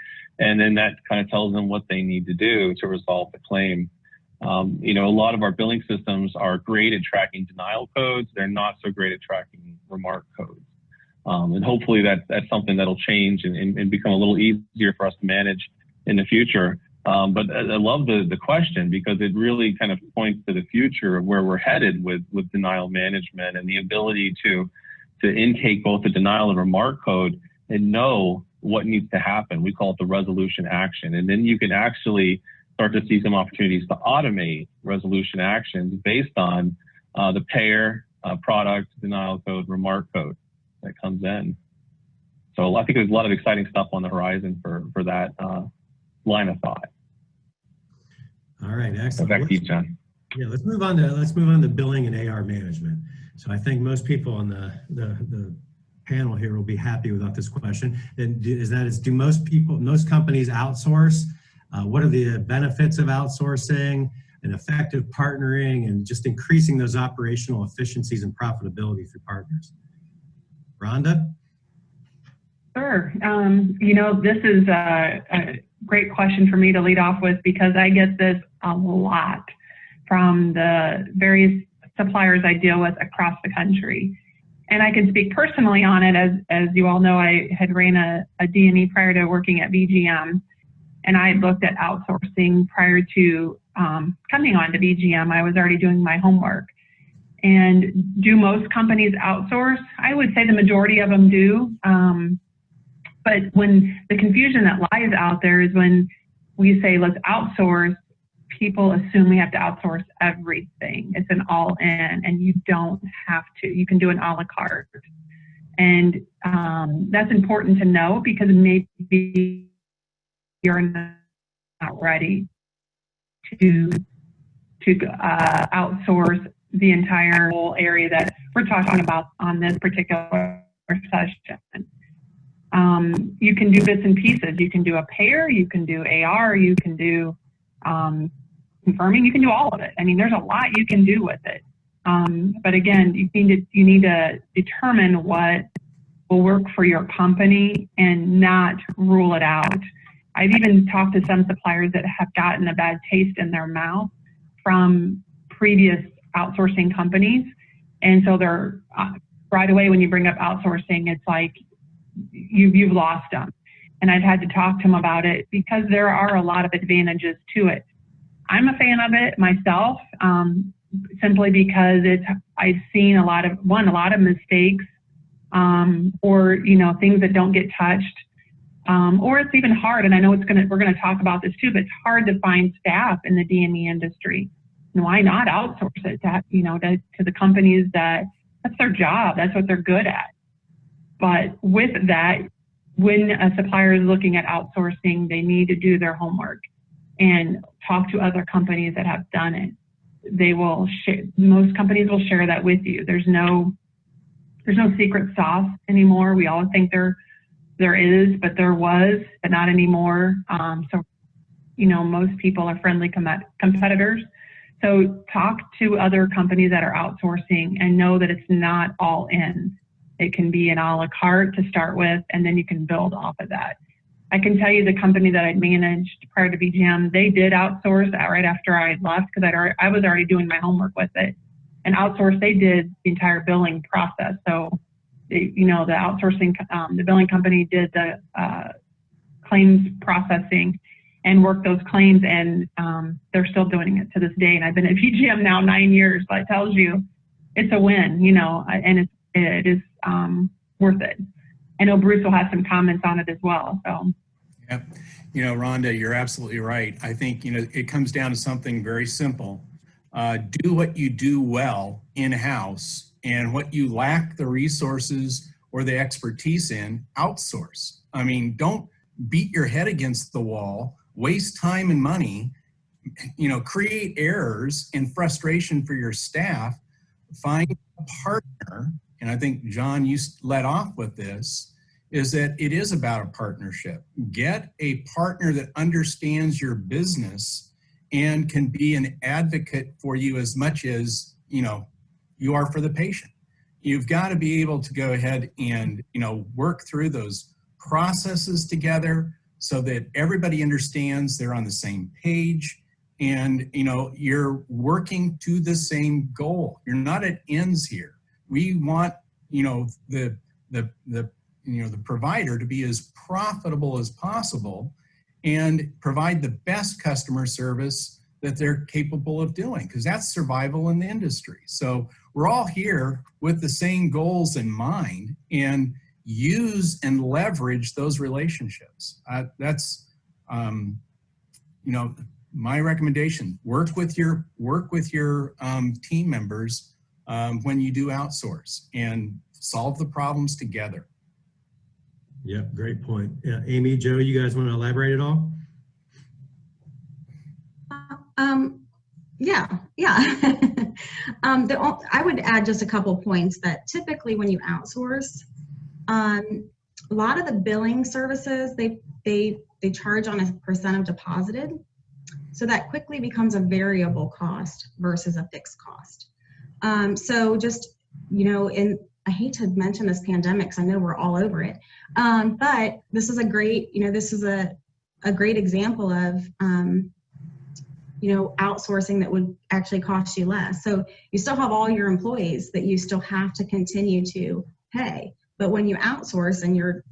And then that kind of tells them what they need to do to resolve the claim. You know, a lot of our billing systems are great at tracking denial codes. They're not so great at tracking remark codes. And hopefully that's something that'll change and become a little easier for us to manage in the future. But I love the question, because it really kind of points to the future of where we're headed with denial management and the ability to intake both the denial and remark code and know what needs to happen. We call it the resolution action. And then you can actually start to see some opportunities to automate resolution actions based on the payer, product, denial code, remark code that comes in. So I think there's a lot of exciting stuff on the horizon for that line of thought. All right, excellent. So back to you, John. Yeah, let's move on to billing and AR management. So I think most people on the panel here will be happy without this question. And do most companies outsource? What are the benefits of outsourcing and effective partnering and just increasing those operational efficiencies and profitability through partners? Rhonda? Sure. You know, this is a great question for me to lead off with, because I get this a lot from the various suppliers I deal with across the country. And I can speak personally on it. As you all know, I had ran a D&E prior to working at VGM, and I had looked at outsourcing prior to coming on to VGM. I was already doing my homework. And do most companies outsource? I would say the majority of them do. But when the confusion that lies out there is when we say, let's outsource, people assume we have to outsource everything. It's an all-in, and you don't have to. You can do an a la carte. And that's important to know, because maybe you're not ready to outsource the entire whole area that we're talking about on this particular session. You can do bits and pieces. You can do a payer, you can do AR, you can do confirming. You can do all of it. I mean, there's a lot you can do with it. But again, you need to determine what will work for your company and not rule it out. I've even talked to some suppliers that have gotten a bad taste in their mouth from previous outsourcing companies. And so they're right away when you bring up outsourcing, it's like you've lost them. And I've had to talk to them about it because there are a lot of advantages to it. I'm a fan of it myself, simply because I've seen a lot of mistakes, or things that don't get touched, or it's even hard. And I know we're going to talk about this too, but it's hard to find staff in the DME industry. And why not outsource it to the companies that's their job, that's what they're good at. But with that, when a supplier is looking at outsourcing, they need to do their homework and talk to other companies that have done it. They will share, most companies will share that with you. There's no secret sauce anymore. We all think there is, but there was, but not anymore. So most people are friendly competitors. So talk to other companies that are outsourcing and know that it's not all in. It can be an a la carte to start with, and then you can build off of that. I can tell you the company that I'd managed prior to BGM, they did outsource right after I had left because I was already doing my homework with it. And outsource, they did the entire billing process. So, the outsourcing, the billing company did the claims processing and worked those claims, and they're still doing it to this day. And I've been at BGM now 9 years, so that tells you it's a win, and it is worth it. I know Bruce will have some comments on it as well. So. Yep. Rhonda, you're absolutely right. I think, it comes down to something very simple. Do what you do well in-house, and what you lack the resources or the expertise in, outsource. I mean, don't beat your head against the wall, waste time and money, create errors and frustration for your staff. Find a partner, and I think, John, you led off with this, is that it is about a partnership. Get a partner that understands your business and can be an advocate for you as much as, you are for the patient. You've got to be able to go ahead and, work through those processes together so that everybody understands they're on the same page, and, you're working to the same goal. You're not at ends here. We want, the provider to be as profitable as possible and provide the best customer service that they're capable of doing, because that's survival in the industry. So we're all here with the same goals in mind, and use and leverage those relationships. That's, my recommendation. Work with your team members when you do outsource, and solve the problems together. Yep, great point. Yeah, Amie, Joe, you guys want to elaborate at all? I would add just a couple points that typically when you outsource, a lot of the billing services, they charge on a percent of deposited. So that quickly becomes a variable cost versus a fixed cost. So just, I hate to mention this pandemic because I know we're all over it, but this is a great, a great example of, outsourcing that would actually cost you less. So you still have all your employees that you still have to continue to pay, but when you outsource and you're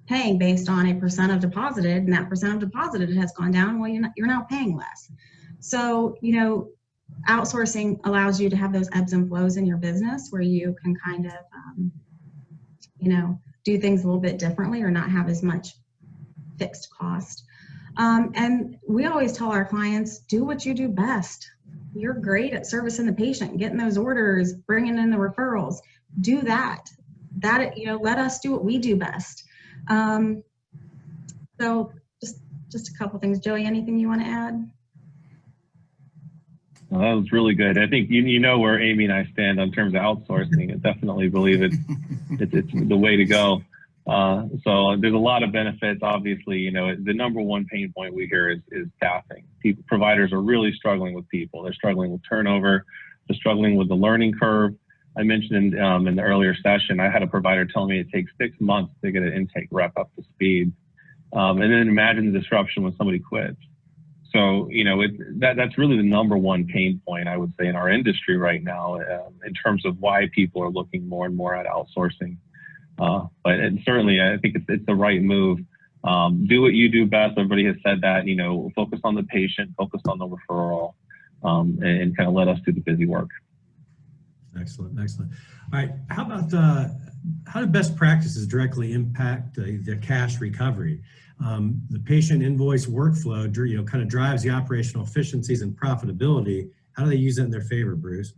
paying based on a percent of deposited, and that percent of deposited has gone down, well, you're now paying less. So, outsourcing allows you to have those ebbs and flows in your business where you can kind of, do things a little bit differently or not have as much fixed cost. And we always tell our clients, do what you do best. You're great at servicing the patient, getting those orders, bringing in the referrals. Do that. Let us do what we do best. So just a couple things. Joey, anything you want to add? Well, that was really good. I think you know where Amie and I stand in terms of outsourcing. I definitely believe it's the way to go. So there's a lot of benefits. Obviously, you know, the number one pain point we hear is staffing. Providers are really struggling with people. They're struggling with turnover. They're struggling with the learning curve. I mentioned in the earlier session, I had a provider tell me it takes 6 months to get an intake rep up to speed. And then imagine the disruption when somebody quits. So, you know, that's really the number one pain point, I would say, in our industry right now, in terms of why people are looking more and more at outsourcing. But certainly, I think it's the right move. Do what you do best. Everybody has said that, you know, focus on the patient, focus on the referral, and kind of let us do the busy work. Excellent, excellent. All right, how about how do best practices directly impact the cash recovery? The patient invoice workflow, you know, kind of drives the operational efficiencies and profitability. How do they use that in their favor, Bruce?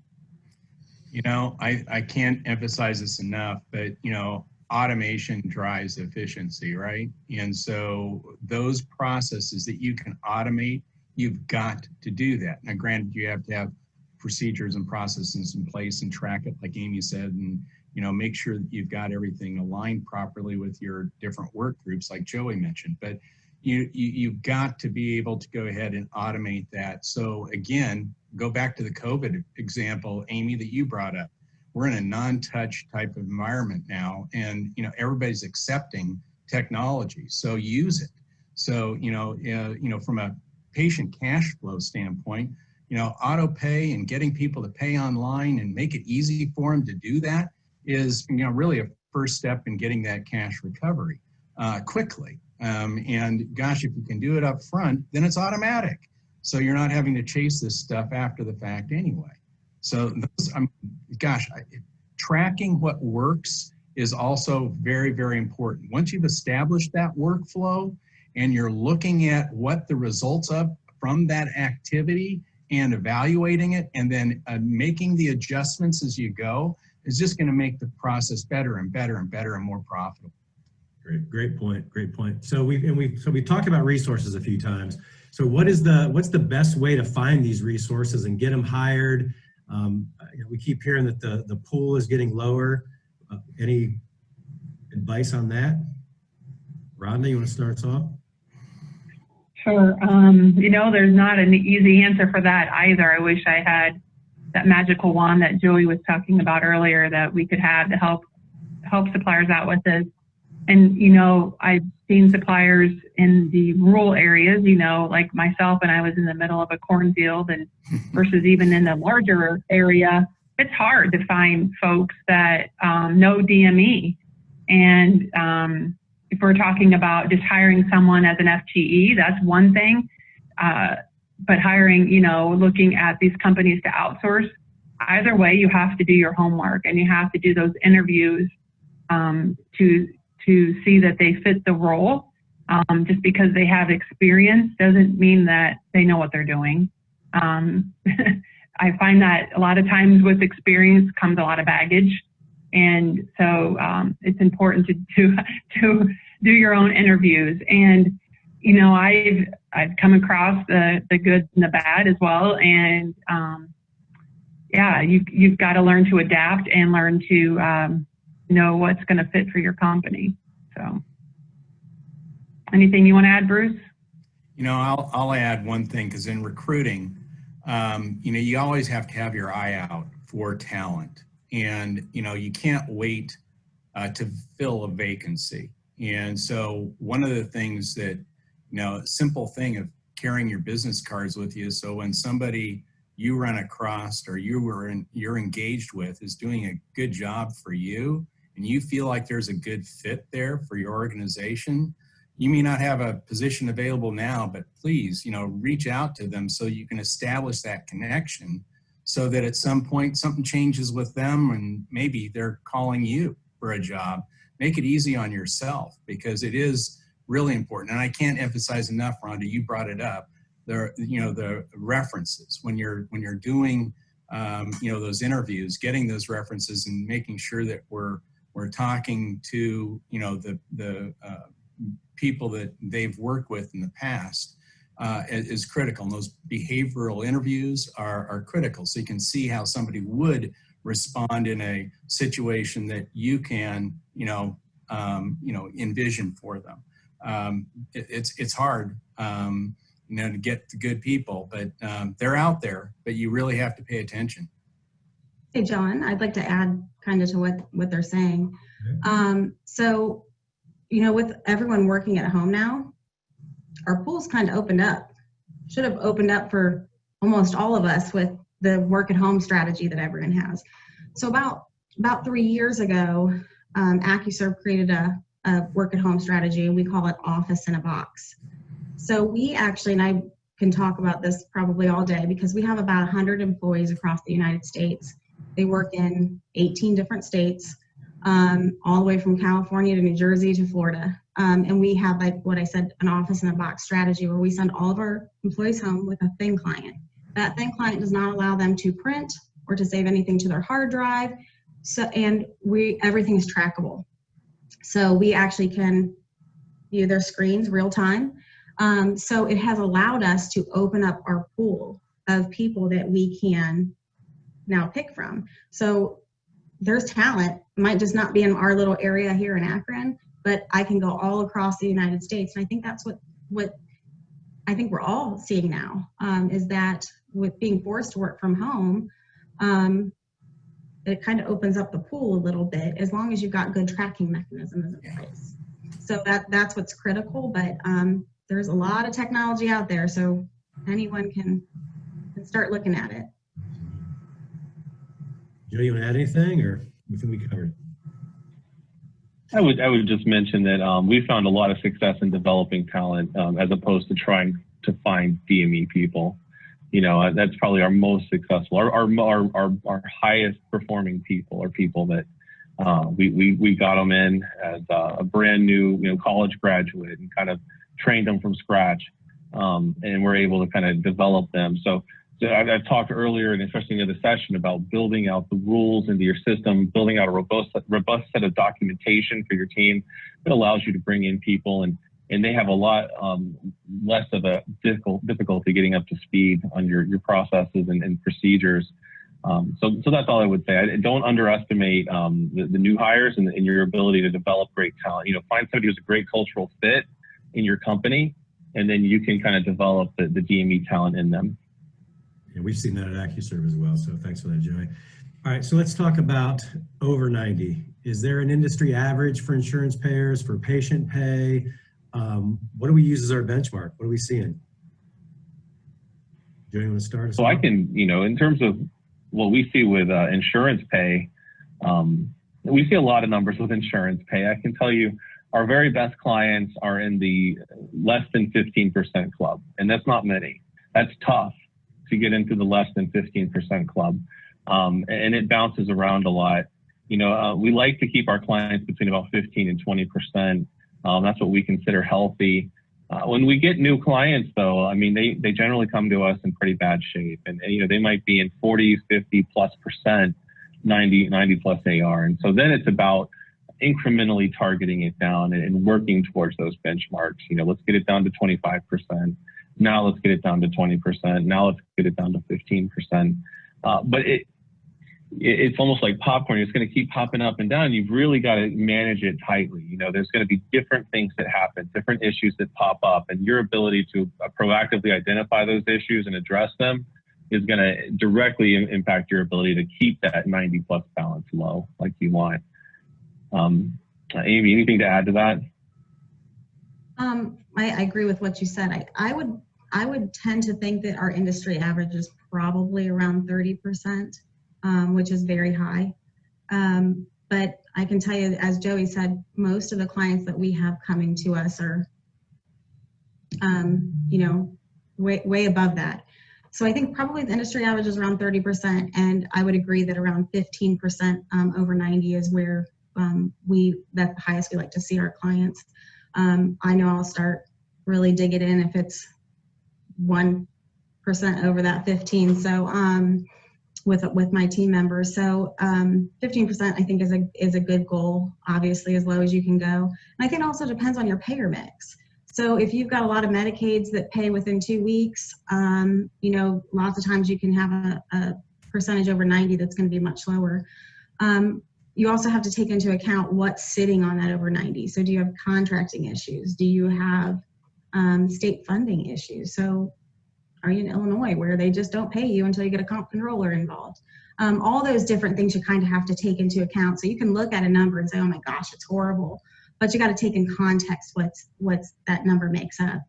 You know, I can't emphasize this enough, but, you know, automation drives efficiency, right? And so those processes that you can automate, you've got to do that. Now, granted, you have to have procedures and processes in place and track it, like Amie said, and, you know, make sure that you've got everything aligned properly with your different work groups, like Joey mentioned. But you've got to be able to go ahead and automate that. So again, go back to the COVID example, Amie, that you brought up. We're in a non-touch type of environment now, and, you know, everybody's accepting technology, so use it. So, you know, from a patient cash flow standpoint, you know, auto pay and getting people to pay online and make it easy for them to do that is, you know, really a first step in getting that cash recovery quickly. And gosh, if you can do it up front, then it's automatic. So you're not having to chase this stuff after the fact anyway. So those, tracking what works is also very, very important. Once you've established that workflow and you're looking at what the results of from that activity and evaluating it, and then making the adjustments as you go, is just going to make the process better and better and better and more profitable. Great point. Great point. So we talked about resources a few times. So what's the best way to find these resources and get them hired? We keep hearing that the pool is getting lower. Any advice on that? Rhonda, you want to start us off? Sure. You know, there's not an easy answer for that either. I wish I had that magical wand that Joey was talking about earlier that we could have to help suppliers out with this. And, you know, I've seen suppliers in the rural areas, you know, like myself, and I was in the middle of a cornfield, and versus even in the larger area, it's hard to find folks that know DME. And if we're talking about just hiring someone as an FTE, that's one thing. But hiring, you know, looking at these companies to outsource, either way, you have to do your homework and you have to do those interviews to see that they fit the role. Just because they have experience doesn't mean that they know what they're doing. I find that a lot of times with experience comes a lot of baggage. And so it's important to do your own interviews. And, you know, I've come across the good and the bad as well. And yeah, you've got to learn to adapt and learn to know what's going to fit for your company. So anything you want to add, Bruce? You know, I'll add one thing, because in recruiting, you know, you always have to have your eye out for talent. And, you know, you can't wait to fill a vacancy. And so one of the things that, you know, a simple thing of carrying your business cards with you, so when somebody you run across or you're engaged with is doing a good job for you, and you feel like there's a good fit there for your organization, you may not have a position available now, but please, you know, reach out to them so you can establish that connection, so that at some point something changes with them and maybe they're calling you for a job. Make it easy on yourself, because it is really important. And I can't emphasize enough, Rhonda, you brought it up, the references when you're doing you know, those interviews, getting those references and making sure that we're talking to, you know, the people that they've worked with in the past is critical. And those behavioral interviews are critical, so you can see how somebody would respond in a situation that you can, you know, envision for them. It's hard, to get the good people, but they're out there, but you really have to pay attention. Hey, John, I'd like to add kind of to what they're saying. So, with everyone working at home now, our pool's kind of opened up. Should have opened up for almost all of us with the work at home strategy that everyone has. So about 3 years ago, AccuServe created a work at home strategy, and we call it Office in a Box. So we actually, and I can talk about this probably all day, because we have about 100 employees across the United States. They work in 18 different states, all the way from California to New Jersey to Florida. And we have, like what I said, an Office in a Box strategy where we send all of our employees home with a thin client. That thin client does not allow them to print or to save anything to their hard drive. So, and everything is trackable. So we actually can view their screens real time. So it has allowed us to open up our pool of people that we can now pick from. So there's talent. It might just not be in our little area here in Akron, but I can go all across the United States. And I think that's what I think we're all seeing now, is that with being forced to work from home, it kind of opens up the pool a little bit, as long as you've got good tracking mechanisms in place. So that's what's critical, but there's a lot of technology out there, so anyone can start looking at it. Joe, you want to add anything, or we think we covered? I would just mention that we found a lot of success in developing talent, as opposed to trying to find DME people. That's probably our most successful. Our highest performing people are people that we got them in as a brand new college graduate and kind of trained them from scratch, and we're able to kind of develop them. So I've talked earlier, and especially in the session, about building out the rules into your system, building out a robust set of documentation for your team that allows you to bring in people, and they have a lot less of a difficulty getting up to speed on your processes and procedures. So that's all I would say. Don't underestimate the new hires and your ability to develop great talent. Find somebody who's a great cultural fit in your company, and then you can kind of develop the DME talent in them. Yeah, we've seen that at AccuServe as well, so thanks for that, Joey. All right, so let's talk about over 90. Is there an industry average for insurance payers, for patient pay? What do we use as our benchmark? What are we seeing? Joey, you want to start us off? I can, in terms of what we see with insurance pay, we see a lot of numbers with insurance pay. I can tell you our very best clients are in the less than 15% club, and that's not many. That's tough to get into the less than 15% club. And it bounces around a lot. We like to keep our clients between about 15 and 20%. That's what we consider healthy. When we get new clients, though, I mean, they generally come to us in pretty bad shape, and they might be in 40, 50+%, 90 plus AR. And so then it's about incrementally targeting it down and working towards those benchmarks. Let's get it down to 25%. Now let's get it down to 20%. Now let's get it down to 15%. But it's almost like popcorn. It's going to keep popping up and down. You've really got to manage it tightly. There's going to be different things that happen, different issues that pop up, and your ability to proactively identify those issues and address them is going to directly impact your ability to keep that 90+ balance low like you want. Amie, anything to add to that? I agree with what you said. I would tend to think that our industry average is probably around 30%, which is very high. But I can tell you, as Joey said, most of the clients that we have coming to us are, way above that. So I think probably the industry average is around 30%, and I would agree that around 15% over 90 is where that's the highest we like to see our clients. I know I'll start really digging in if it's 1% over that 15. So with my team members, so 15% I think is a good goal. Obviously, as low as you can go. And I think it also depends on your payer mix. So if you've got a lot of Medicaids that pay within 2 weeks, lots of times you can have a percentage over 90 that's going to be much lower. you also have to take into account what's sitting on that over 90. So do you have contracting issues? Do you have state funding issues? So are you in Illinois where they just don't pay you until you get a comp controller involved? All those different things you kind of have to take into account. So you can look at a number and say, oh my gosh, it's horrible. But you got to take in context what's that number makes up.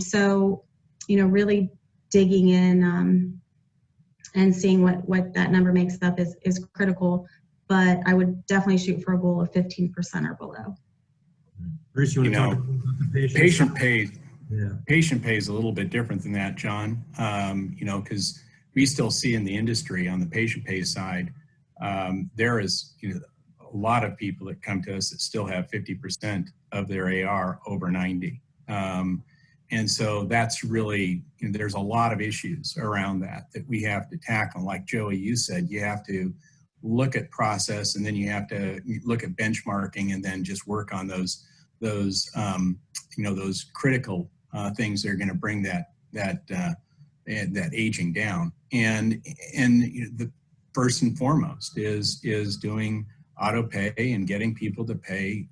So, you know, really digging in and seeing what that number makes up is critical. But I would definitely shoot for a goal of 15% or below. Bruce, you want to talk about the patient pay? Yeah. Patient pay is a little bit different than that, John. You know, because we still see in the industry on the patient pay side, there is, you know, a lot of people that come to us that still have 50% of their AR over 90. And so that's really, you know, there's a lot of issues around that we have to tackle. Like Joey, you said, you have to look at process, and then you have to look at benchmarking, and then just work on those you know, those critical things that are going to bring that aging down. And you know, the first and foremost is doing auto pay and getting people to pay,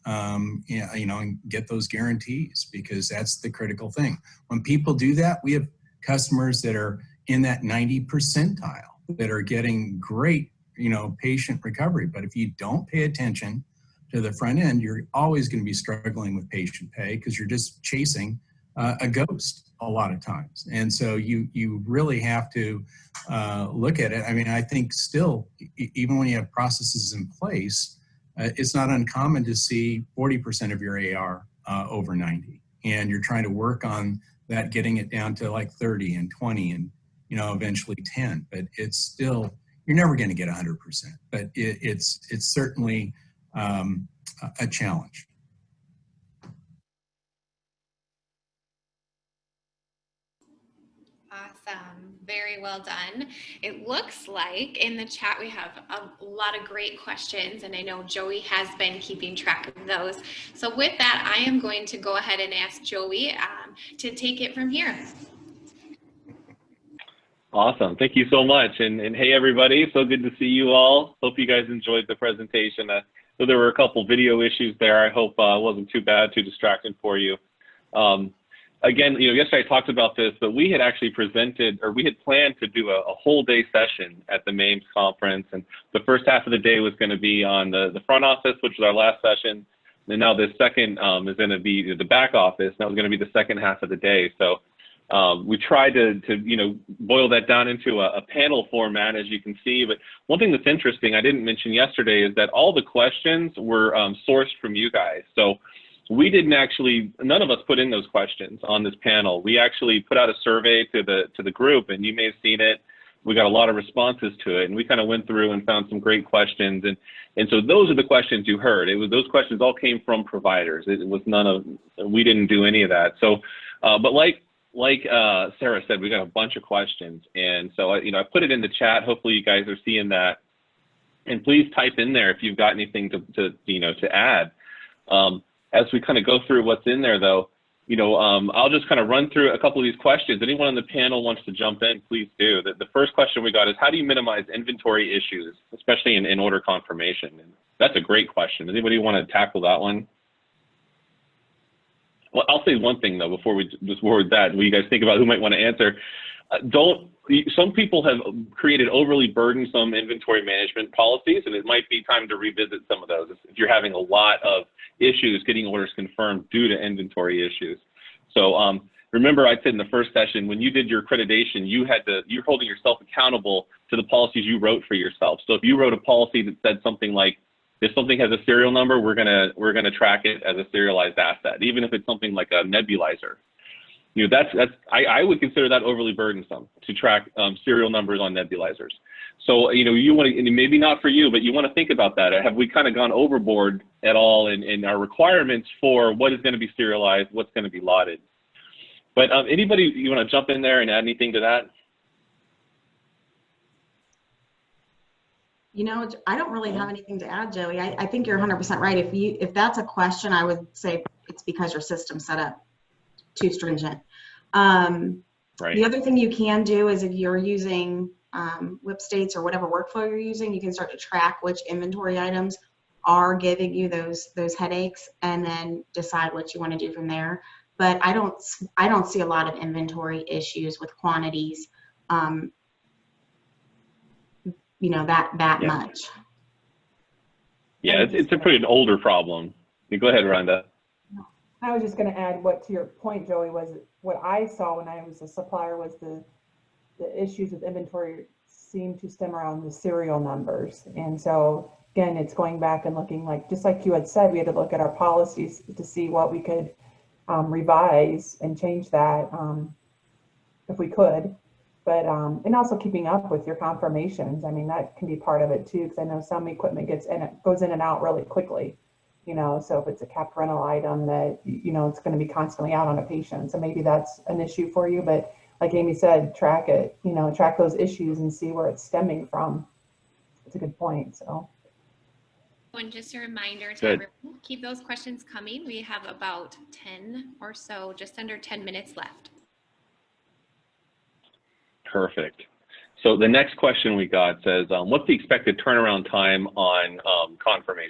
you know, and get those guarantees, because that's the critical thing. When people do that, we have customers that are in that 90 percentile that are getting great, you know, patient recovery. But if you don't pay attention to the front end, you're always going to be struggling with patient pay, because you're just chasing a ghost a lot of times. And so you really have to look at it. I mean, I think still, even when you have processes in place, it's not uncommon to see 40% of your AR over 90, and you're trying to work on that, getting it down to like 30 and 20 and, you know, eventually 10. But it's still, you're never going to get 100%, but it's certainly a challenge. Awesome. Very well done. It looks like in the chat we have a lot of great questions, and I know Joey has been keeping track of those. So with that, I am going to go ahead and ask Joey to take it from here. Awesome. Thank you so much. And hey, everybody. So good to see you all. Hope you guys enjoyed the presentation. So there were a couple video issues there. I hope it wasn't too bad, too distracting for you. Again, you know, yesterday I talked about this, but we had actually presented, or we had planned to do a whole day session at the MAIMS conference. And the first half of the day was going to be on the front office, which was our last session. And now this second is going to be the back office. That was going to be the second half of the day. So we tried to you know, boil that down into a panel format, as you can see. But one thing that's interesting, I didn't mention yesterday, is that all the questions were sourced from you guys. So we didn't actually, none of us put in those questions on this panel. We actually put out a survey to the group, and you may have seen it. We got a lot of responses to it, and we kind of went through and found some great questions. And so those are the questions you heard. Those questions all came from providers. It was we didn't do any of that. So, but like Sarah said, we got a bunch of questions. And so, you know, I put it in the chat. Hopefully you guys are seeing that. And please type in there if you've got anything to add. As we kind of go through what's in there, though, you know, I'll just kind of run through a couple of these questions. Anyone on the panel wants to jump in, please do. The first question we got is, how do you minimize inventory issues, especially in order confirmation? And that's a great question. Does anybody want to tackle that one? Well, I'll say one thing, though, before we just word that, what you guys think about who might want to answer. Some people have created overly burdensome inventory management policies, and it might be time to revisit some of those if you're having a lot of issues getting orders confirmed due to inventory issues. So remember, I said in the first session, when you did your accreditation, you're holding yourself accountable to the policies you wrote for yourself. So if you wrote a policy that said something like, if something has a serial number, we're gonna track it as a serialized asset, even if it's something like a nebulizer. You know, I would consider that overly burdensome to track serial numbers on nebulizers. So, you know, you want to, and maybe not for you, but you want to think about that. Have we kind of gone overboard at all in our requirements for what is going to be serialized, what's going to be lotted? But anybody, you want to jump in there and add anything to that? You know, I don't really have anything to add, Joey. I think you're 100% right. If that's a question, I would say it's because your system's set up too stringent. Right. The other thing you can do is if you're using WIP states or whatever workflow you're using, you can start to track which inventory items are giving you those headaches, and then decide what you want to do from there. But I don't see a lot of inventory issues with quantities, that much. Yeah, it's a pretty older problem. Go ahead, Rhonda. I was just going to add what to your point, Joey, was what I saw when I was a supplier was the issues with inventory seem to stem around the serial numbers. And so again, it's going back and looking like, just like you had said, we had to look at our policies to see what we could revise and change that if we could. But and also keeping up with your confirmations. I mean, that can be part of it too, because I know some equipment goes in and out really quickly. So if it's a capped rental item that, it's going to be constantly out on a patient. So maybe that's an issue for you. But like Amie said, track it, track those issues and see where it's stemming from. It's a good point. So. And just a reminder to everyone, keep those questions coming. We have about 10 or so, just under 10 minutes left. Perfect. So the next question we got says, what's the expected turnaround time on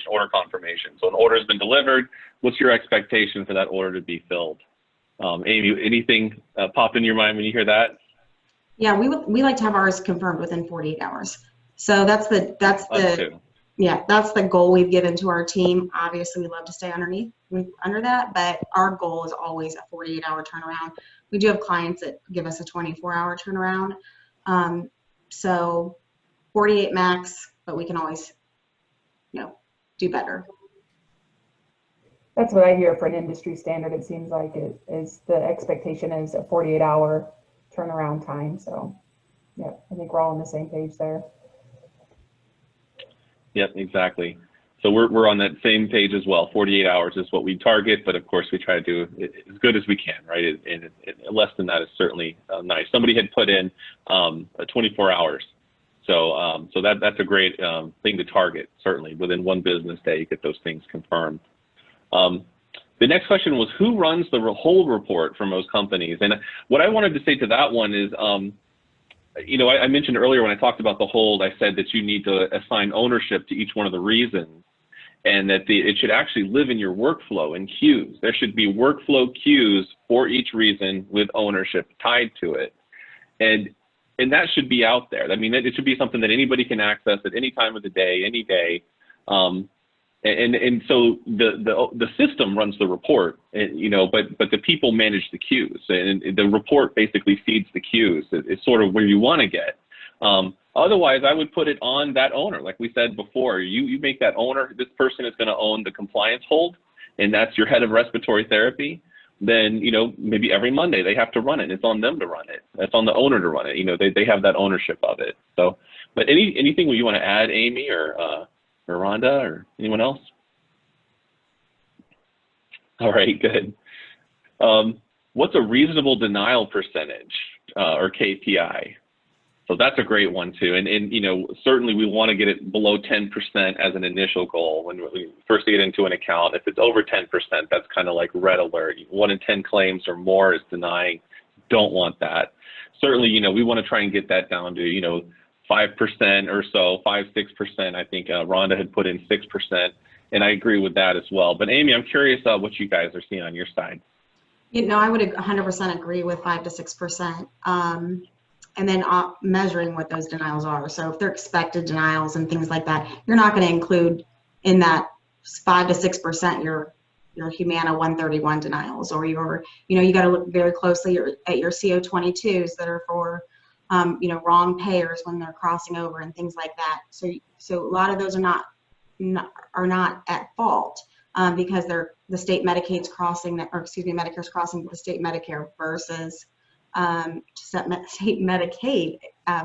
order confirmation? So an order has been delivered. What's your expectation for that order to be filled? Amie, anything pop in your mind when you hear that? Yeah, we like to have ours confirmed within 48 hours. So that's the goal we've given to our team. Obviously, we love to stay under that, but our goal is always a 48-hour turnaround. We do have clients that give us a 24-hour turnaround. So 48 max, but we can always, do better. That's what I hear for an industry standard. It seems like it is, the expectation is a 48-hour turnaround time. So yeah, I think we're all on the same page there. Yep, exactly. So we're on that same page as well. 48 hours is what we target, but of course we try to do it as good as we can, right? And less than that is certainly nice. Somebody had put in 24 hours. So that's a great thing to target, certainly. Within one business day, you get those things confirmed. The next question was, who runs the hold report for most companies? And what I wanted to say to that one is, I mentioned earlier when I talked about the hold, I said that you need to assign ownership to each one of the reasons, and that it should actually live in your workflow in queues. There should be workflow queues for each reason with ownership tied to it. And that should be out there. I mean, it should be something that anybody can access at any time of the day, any day. And so the system runs the report, but the people manage the queues, and the report basically feeds the queues. It's sort of where you want to get. Otherwise, I would put it on that owner. Like we said before, you make that owner, this person is going to own the compliance hold, and that's your head of respiratory therapy. Then, maybe every Monday they have to run it. It's on them to run it. It's on the owner to run it. They have that ownership of it. So, but anything you want to add, Amie or Rhonda or anyone else? All right, good. What's a reasonable denial percentage or KPI? So that's a great one too. And certainly we want to get it below 10% as an initial goal when we first get into an account. If it's over 10%, that's kind of like red alert. 1 in 10 claims or more is denying. Don't want that. Certainly, we want to try and get that down to, 5% or so, 5-6%. I think Rhonda had put in 6%, and I agree with that as well. But Amie, I'm curious what you guys are seeing on your side. I would 100% agree with 5 to 6%. And then measuring what those denials are. So if they're expected denials and things like that, you're not going to include in that 5 to 6% your Humana 131 denials, or you got to look very closely at your CO22s that are for wrong payers when they're crossing over and things like that. So a lot of those are not at fault because they're the state Medicaid's crossing, Medicare's crossing the state Medicare versus state Medicaid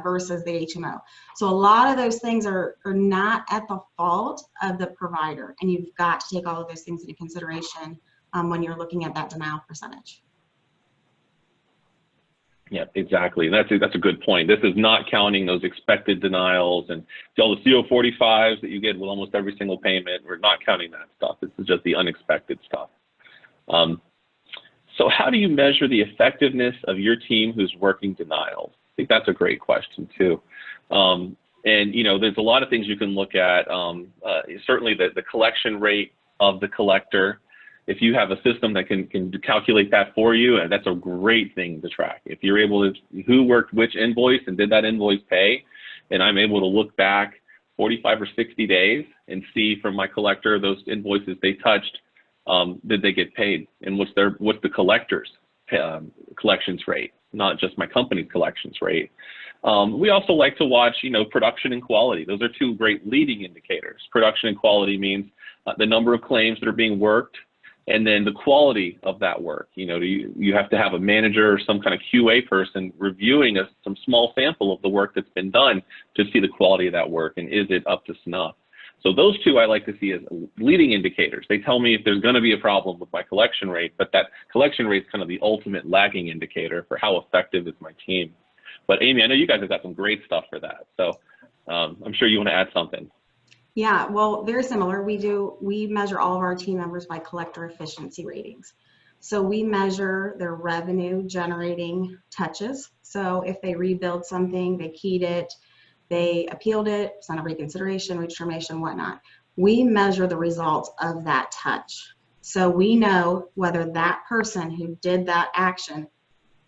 versus the HMO. So a lot of those things are not at the fault of the provider, and you've got to take all of those things into consideration when you're looking at that denial percentage. Yeah, exactly. That's a good point. This is not counting those expected denials and all the CO45s that you get with almost every single payment. We're not counting that stuff. This is just the unexpected stuff. So how do you measure the effectiveness of your team who's working denials? think that's a great question too. And, you know, there's a lot of things you can look at. Certainly the collection rate of the collector. If you have a system that can calculate that for you, and that's a great thing to track. If you're able to, who worked which invoice and did that invoice pay, and I'm able to look back 45 or 60 days and see from my collector those invoices they touched, did they get paid, and what's the collector's collections rate, not just my company's collections rate. We also like to watch, you know, production and quality. Those are two great leading indicators. Production and quality means the number of claims that are being worked, and then the quality of that work. You know, you have to have a manager or some kind of QA person reviewing some small sample of the work that's been done to see the quality of that work and is it up to snuff. So those two I like to see as leading indicators. They tell me if there's going to be a problem with my collection rate, but that collection rate is kind of the ultimate lagging indicator for how effective is my team. But Amie, I know you guys have got some great stuff for that. So I'm sure you want to add something. Yeah, well, very similar. We measure all of our team members by collector efficiency ratings. So we measure their revenue generating touches. So if they rebuild something, they keyed it, they appealed it, sent a reconsideration, redetermination, whatnot. We measure the results of that touch. So we know whether that person who did that action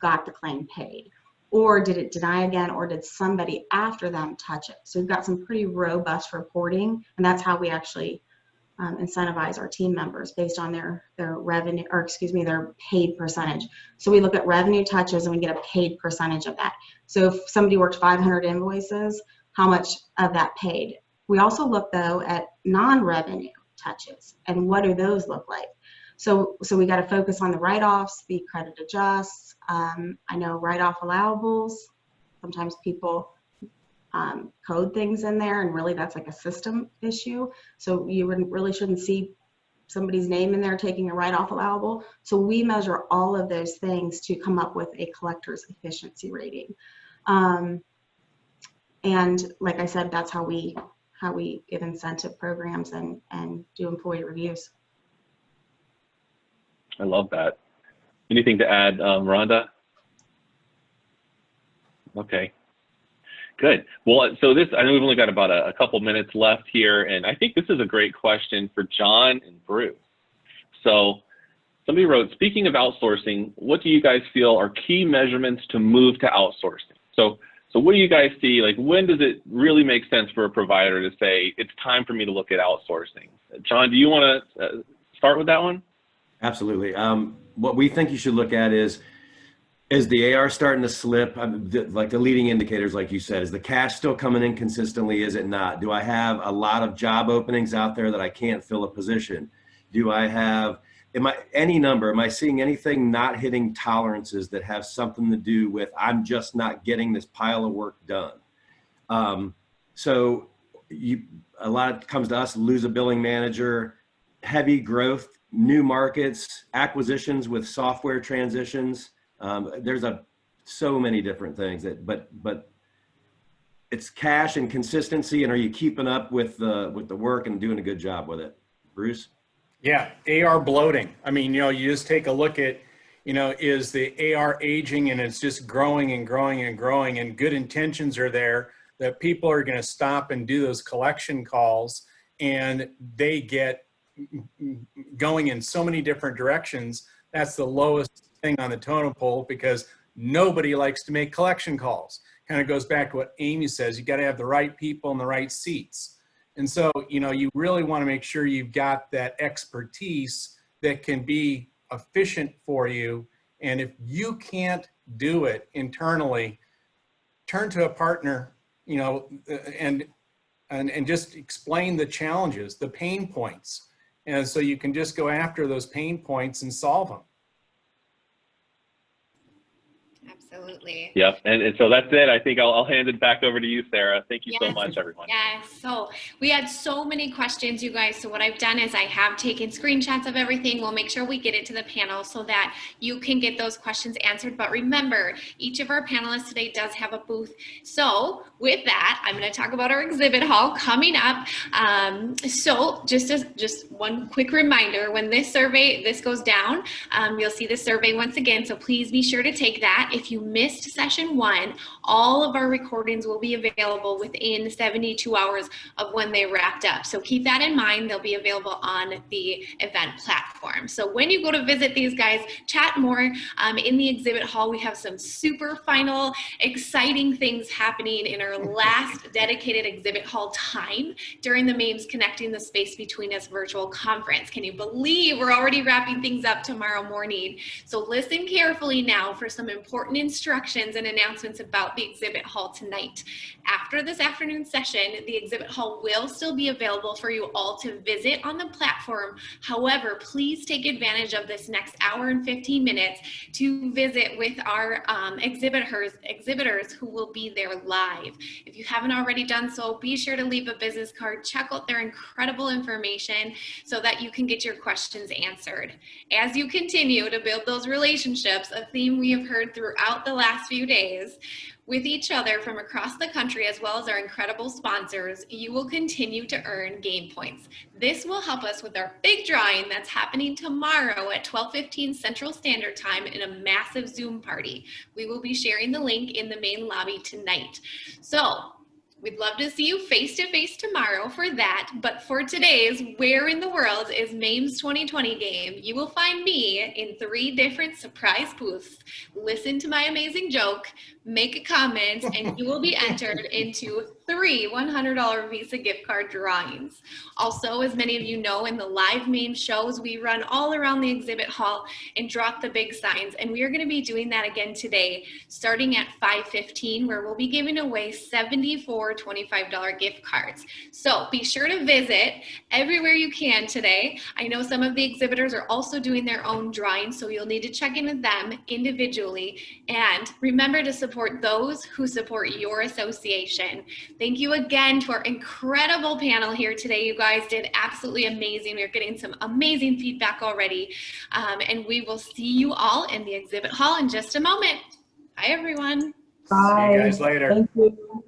got the claim paid, or did it deny again, or did somebody after them touch it? So we've got some pretty robust reporting, and that's how we actually incentivize our team members based on their revenue, or excuse me, their paid percentage. So we look at revenue touches and we get a paid percentage of that. So if somebody worked 500 invoices, how much of that paid? We also look though at non-revenue touches and what do those look like? So we got to focus on the write-offs, the credit adjusts. I know write-off allowables. Sometimes people code things in there, and really that's like a system issue. So you really shouldn't see somebody's name in there taking a write-off allowable. So we measure all of those things to come up with a collector's efficiency rating. And like I said, that's how we give incentive programs and do employee reviews. I love that. Anything to add, Rhonda? Okay, good. Well, so I know we've only got about a couple minutes left here, and I think this is a great question for John and Bruce. So somebody wrote, speaking of outsourcing, what do you guys feel are key measurements to move to outsourcing? So what do you guys see, like when does it really make sense for a provider to say, it's time for me to look at outsourcing? John, do you want to start with that one? Absolutely. What we think you should look at is the AR starting to slip, like the leading indicators, like you said, is the cash still coming in consistently? Is it not? Do I have a lot of job openings out there that I can't fill a position? Do I have, am I seeing anything not hitting tolerances that have something to do with, I'm just not getting this pile of work done? So a lot comes to us, lose a billing manager, heavy growth, new markets, acquisitions with software transitions. There's so many different things but it's cash and consistency, and are you keeping up with the work and doing a good job with it? Bruce? Yeah, AR bloating. I mean, you know, you just take a look at, you know, is the AR aging and it's just growing and growing and growing, and good intentions are there that people are going to stop and do those collection calls, and they get going in so many different directions. That's the lowest thing on the totem pole, because nobody likes to make collection calls. Kind of goes back to what Amie says, you got to have the right people in the right seats. And so, you know, you really want to make sure you've got that expertise that can be efficient for you. And if you can't do it internally, turn to a partner, you know, and just explain the challenges, the pain points. And so you can just go after those pain points and solve them. Absolutely. Yep, and so that's it. I think I'll hand it back over to you, Sarah. Thank you so much, everyone. Yes, so we had so many questions, you guys. So what I've done is I have taken screenshots of everything. We'll make sure we get it to the panel so that you can get those questions answered. But remember, each of our panelists today does have a booth. So with that, I'm going to talk about our exhibit hall coming up. So just one quick reminder, when this goes down, you'll see the survey once again. So please be sure to take that. If you missed session 1, all of our recordings will be available within 72 hours of when they wrapped up. So keep that in mind. They'll be available on the event platform. So when you go to visit these guys, chat more. In the exhibit hall, we have some super final, exciting things happening in our last dedicated exhibit hall time during the MAMES Connecting the Space Between Us virtual conference. Can you believe we're already wrapping things up tomorrow morning? So listen carefully now for some important instructions and announcements about the exhibit hall tonight. After this afternoon session, the exhibit hall will still be available for you all to visit on the platform. However, please take advantage of this next hour and 15 minutes to visit with our exhibitors who will be there live. If you haven't already done so, be sure to leave a business card, check out their incredible information so that you can get your questions answered. As you continue to build those relationships, a theme we have heard throughout the last few days, with each other from across the country, as well as our incredible sponsors, you will continue to earn game points. This will help us with our big drawing that's happening tomorrow at 12:15 Central Standard Time in a massive Zoom party. We will be sharing the link in the main lobby tonight. So we'd love to see you face-to-face tomorrow for that, but for today's Where in the World is MAMES 2020 game, you will find me in 3 different surprise booths. Listen to my amazing joke, make a comment, and you will be entered into 3 $100 Visa gift card drawings. Also, as many of you know, in the live MAMES shows, we run all around the exhibit hall and drop the big signs, and we are going to be doing that again today, starting at 5:15, where we'll be giving away 74 $25 gift cards. So be sure to visit everywhere you can today. I know some of the exhibitors are also doing their own drawings, so you'll need to check in with them individually. And remember to support those who support your association. Thank you again to our incredible panel here today. You guys did absolutely amazing. We're getting some amazing feedback already. And we will see you all in the exhibit hall in just a moment. Bye, everyone. Bye. See you guys later. Thank you.